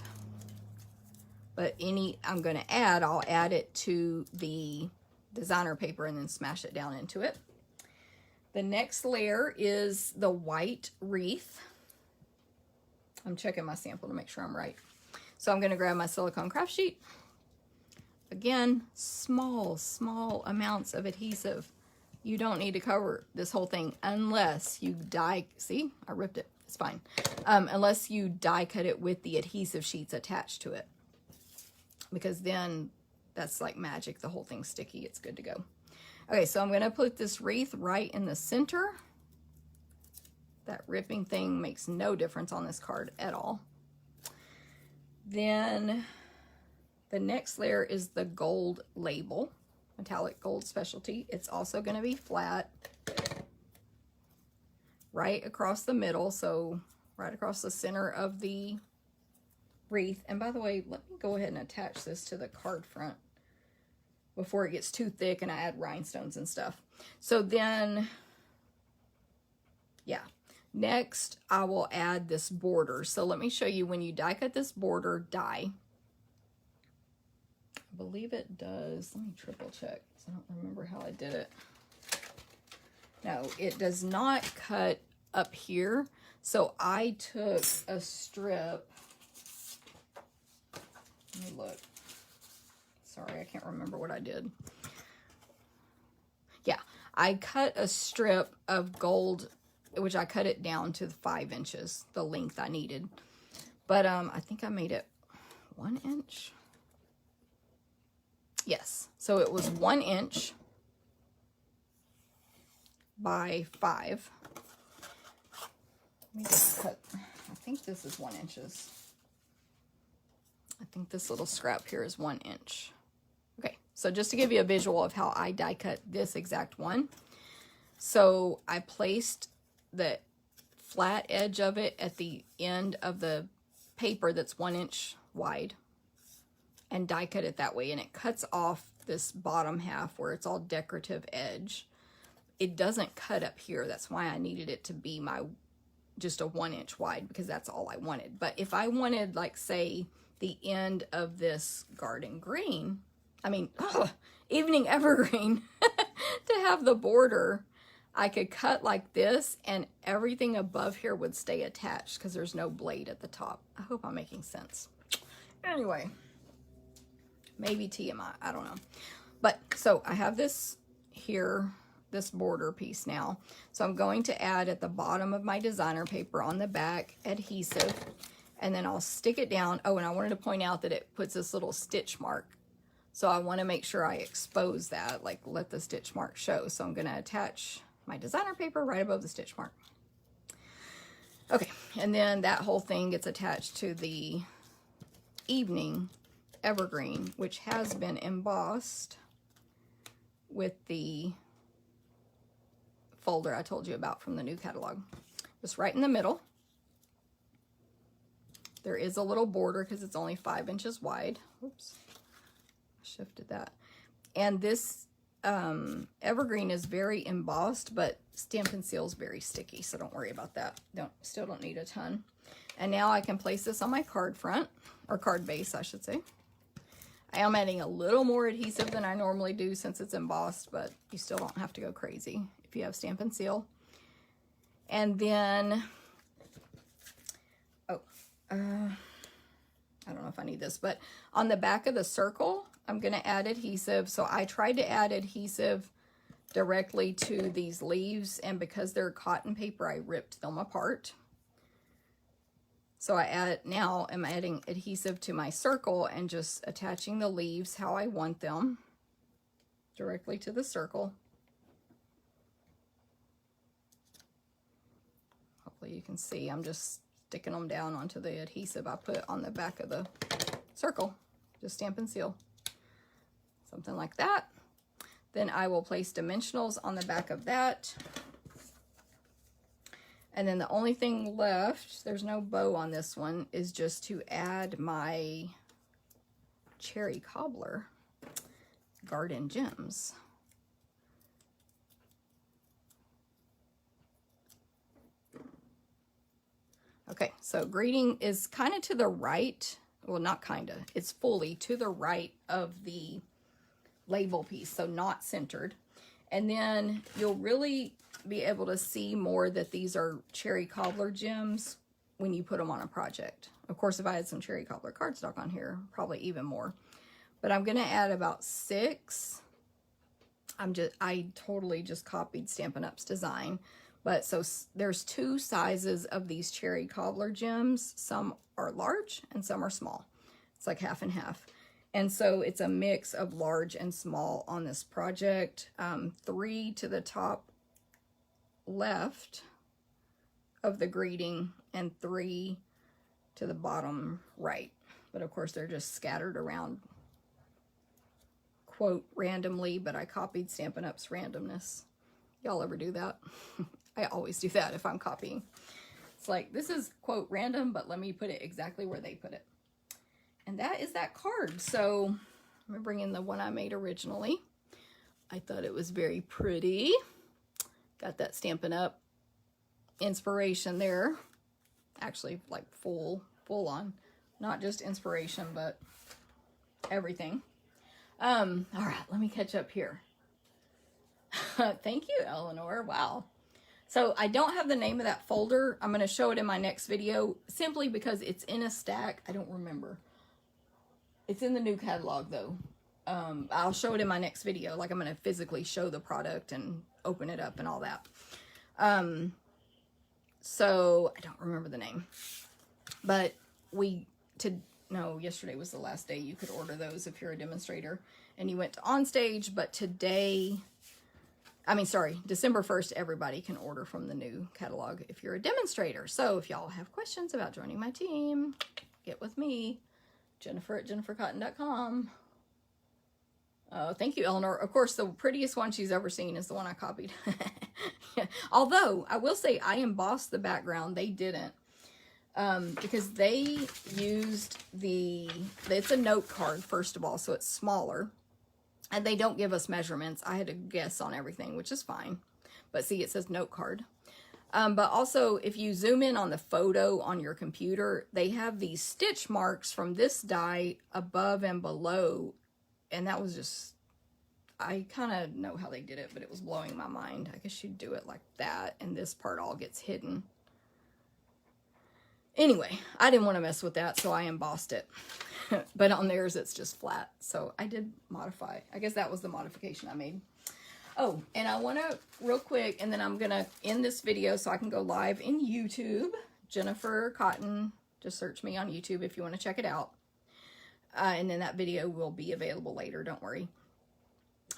Speaker 1: But I'm going to I'll add it to the designer paper and then smash it down into it. The next layer is the white wreath. I'm checking my sample to make sure I'm right. So I'm going to grab my silicone craft sheet. Again, small amounts of adhesive. You don't need to cover this whole thing unless you die. See, I ripped it. It's fine. Unless you die cut it with the adhesive sheets attached to it. Because then that's like magic. The whole thing's sticky. It's good to go. Okay, so I'm going to put this wreath right in the center. That ripping thing makes no difference on this card at all. Then the next layer is the gold label, metallic gold specialty. It's also going to be flat right across the middle, so right across the center of the wreath. And by the way, let me go ahead and attach this to the card front before it gets too thick and I add rhinestones and stuff. So then, yeah. Next, I will add this border. So let me show you when you die cut this border die. I believe it does. Let me triple check because I don't remember how I did it. No, it does not cut up here. So I took a strip. Let me look. Sorry, I can't remember what I did. Yeah, I cut a strip of gold, which I cut it down to 5 inches, the length I needed. But I think I made it 1 inch. Yes, so it was 1 inch by 5. Let me just cut, I think this is 1 inches. I think this little scrap here is 1 inch. Okay, so just to give you a visual of how I die cut this exact one. So I placed the flat edge of it at the end of the paper that's 1 inch wide and die cut it that way, and it cuts off this bottom half where it's all decorative edge. It doesn't cut up here. That's why I needed it to be just a 1 inch wide, because that's all I wanted. But if I wanted, like, say, the end of this garden green, evening evergreen, to have the border, I could cut like this and everything above here would stay attached because there's no blade at the top. I hope I'm making sense. Anyway, maybe TMI, I don't know. But so I have this here, this border piece now. So I'm going to add at the bottom of my designer paper on the back adhesive, and then I'll stick it down. Oh, and I wanted to point out that it puts this little stitch mark. So I want to make sure I expose that, like let the stitch mark show. So I'm going to attach my designer paper right above the stitch mark. Okay, and then that whole thing gets attached to the evening evergreen, which has been embossed with the folder I told you about from the new catalog. Just right in the middle. There is a little border because it's only 5 inches wide. Oops, shifted that. And this evergreen is very embossed, but Stampin' Seal is very sticky, so don't worry about that. Still don't need a ton. And now I can place this on my card front, or card base, I should say. I am adding a little more adhesive than I normally do since it's embossed, but you still don't have to go crazy if you have Stampin' Seal. And then, I don't know if I need this, but on the back of the circle, I'm going to add adhesive. So I tried to add adhesive directly to these leaves, and because they're cotton paper, I ripped them apart. So now I'm adding adhesive to my circle and just attaching the leaves how I want them directly to the circle. Hopefully you can see, I'm just sticking them down onto the adhesive I put on the back of the circle. Just Stampin' Seal. Something like that. Then I will place dimensionals on the back of that. And then the only thing left, there's no bow on this one, is just to add my cherry cobbler garden gems. Okay, so greeting is kind of to the right. Well, not kind of. It's fully to the right of the label piece, so not centered. And then you'll really be able to see more that these are cherry cobbler gems when you put them on a project. Of course, if I had some cherry cobbler cardstock on here, probably even more. But I'm going to add about 6. I totally just copied Stampin' Up's design. But so there's 2 sizes of these cherry cobbler gems. Some are large and some are small. It's like half and half. And so it's a mix of large and small on this project. 3 to the top left of the greeting and 3 to the bottom right. But of course they're just scattered around, quote, randomly, but I copied Stampin' Up's randomness. Y'all ever do that? I always do that if I'm copying. It's like, this is, quote, random, but let me put it exactly where they put it. And that is that card. So I'm going to bring in the one I made originally. I thought it was very pretty. Got that Stampin' Up inspiration there. Actually, like full on. Not just inspiration, but everything. All right, let me catch up here. Thank you, Eleanor. Wow. So I don't have the name of that folder. I'm going to show it in my next video simply because it's in a stack. I don't remember. It's in the new catalog though. I'll show it in my next video. Like I'm going to physically show the product and open it up and all that. So I don't remember the name, but yesterday was the last day you could order those if you're a demonstrator and you went to on stage, but December 1st, everybody can order from the new catalog if you're a demonstrator. So if y'all have questions about joining my team, get with me, Jennifer@jennifercotton.com. Thank you, Eleanor. Of course, the prettiest one she's ever seen is the one I copied. Yeah. Although, I will say I embossed the background. They didn't. Because they used it's a note card, first of all, so it's smaller. And they don't give us measurements. I had to guess on everything, which is fine. But see, it says note card. But also, if you zoom in on the photo on your computer, they have these stitch marks from this die above and below. And that was just, I kind of know how they did it, but it was blowing my mind. I guess you'd do it like that, and this part all gets hidden. Anyway, I didn't want to mess with that, so I embossed it. But on theirs, it's just flat. So I did modify. I guess that was the modification I made. Oh, and I want to, real quick, and then I'm going to end this video so I can go live in YouTube. Jennifer Cotton. Just search me on YouTube if you want to check it out. And then that video will be available later. Don't worry.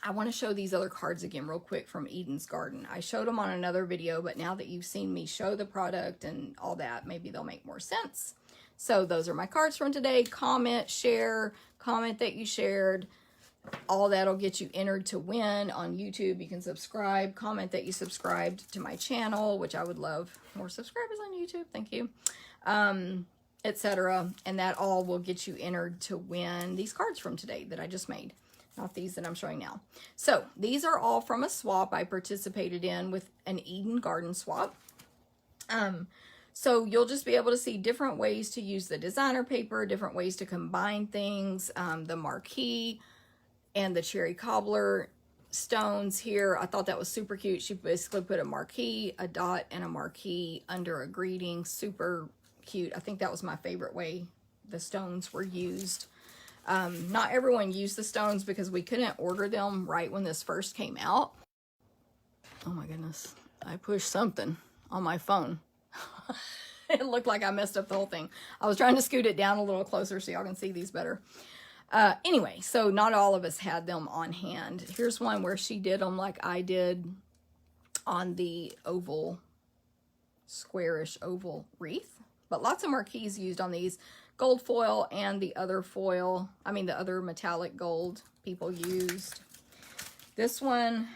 Speaker 1: I want to show these other cards again real quick from Eden's Garden. I showed them on another video, but now that you've seen me show the product and all that, maybe they'll make more sense. So those are my cards from today. Comment, share, comment that you shared. All that'll get you entered to win on YouTube. You can subscribe, comment that you subscribed to my channel, which I would love more subscribers on YouTube. Thank you. Etc. And that all will get you entered to win these cards from today that I just made. Not these that I'm showing now. So these are all from a swap I participated in with an Eden Garden swap. So you'll just be able to see different ways to use the designer paper, different ways to combine things, the marquee and the cherry cobbler stones here. I thought that was super cute. She basically put a marquee, a dot, and a marquee under a greeting. Super cute. I think that was my favorite way the stones were used. Not everyone used the stones because we couldn't order them right when this first came out. Oh my goodness. I pushed something on my phone. It looked like I messed up the whole thing. I was trying to scoot it down a little closer so y'all can see these better. Anyway, so not all of us had them on hand. Here's one where she did them like I did on the oval, squarish oval wreath. But lots of marquees used on these. Gold foil and the other foil, the other metallic gold people used. This one,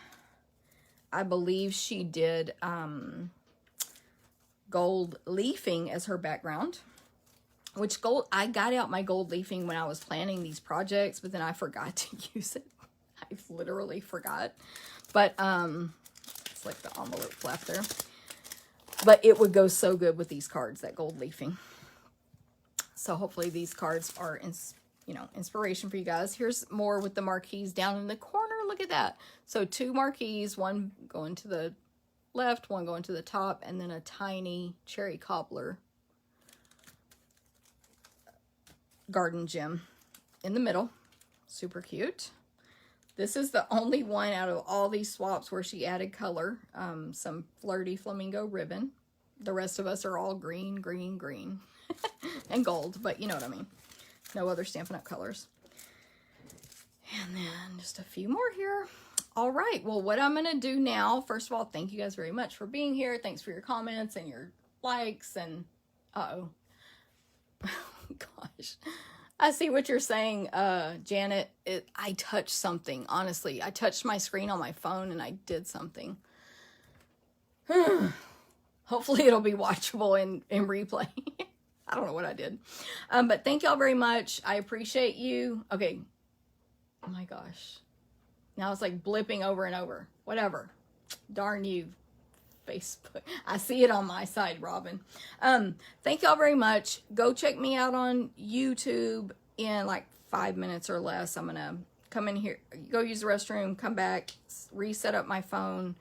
Speaker 1: I believe she did gold leafing as her background. Which gold, I got out my gold leafing when I was planning these projects, but then I forgot to use it. I literally forgot. But it's like the envelope flap there. But it would go so good with these cards, that gold leafing. So hopefully these cards are, inspiration for you guys. Here's more with the marquees down in the corner. Look at that. So 2 marquees, one going to the left, one going to the top, and then a tiny cherry cobbler garden gem in the middle. Super cute. This is the only one out of all these swaps where she added color. Some flirty flamingo ribbon. The rest of us are all green, green, green. And gold, but you know what I mean. No other Stampin' Up colors. And then just a few more here. All right, well, what I'm going to do now, first of all, thank you guys very much for being here. Thanks for your comments and your likes and, uh-oh. Gosh. I see what you're saying, Janet. I touched something, honestly. I touched my screen on my phone and I did something. Hopefully it'll be watchable in replay. I don't know what I did. But thank y'all very much. I appreciate you. Okay. Oh my gosh. Now it's like blipping over and over. Whatever. Darn you, Facebook. I see it on my side, Robin. Thank y'all very much. Go check me out on YouTube in like 5 minutes or less. I'm going to come in here, go use the restroom, come back, reset up my phone,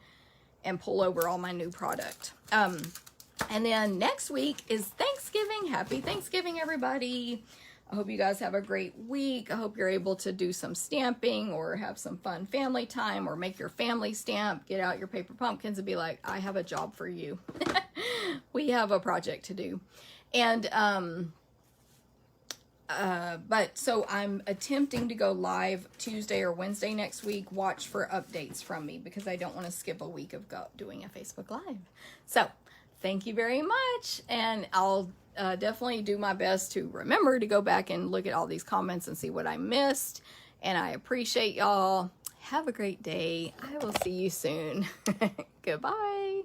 Speaker 1: and pull over all my new product. And then next week is Thanksgiving. Happy Thanksgiving, everybody. I hope you guys have a great week. I hope you're able to do some stamping or have some fun family time or make your family stamp. Get out your paper pumpkins and be like, I have a job for you. We have a project to do. And, so I'm attempting to go live Tuesday or Wednesday next week. Watch for updates from me because I don't want to skip a week of doing a Facebook Live. So thank you very much. And I'll definitely do my best to remember to go back and look at all these comments and see what I missed. And I appreciate y'all. Have a great day. I will see you soon. Goodbye.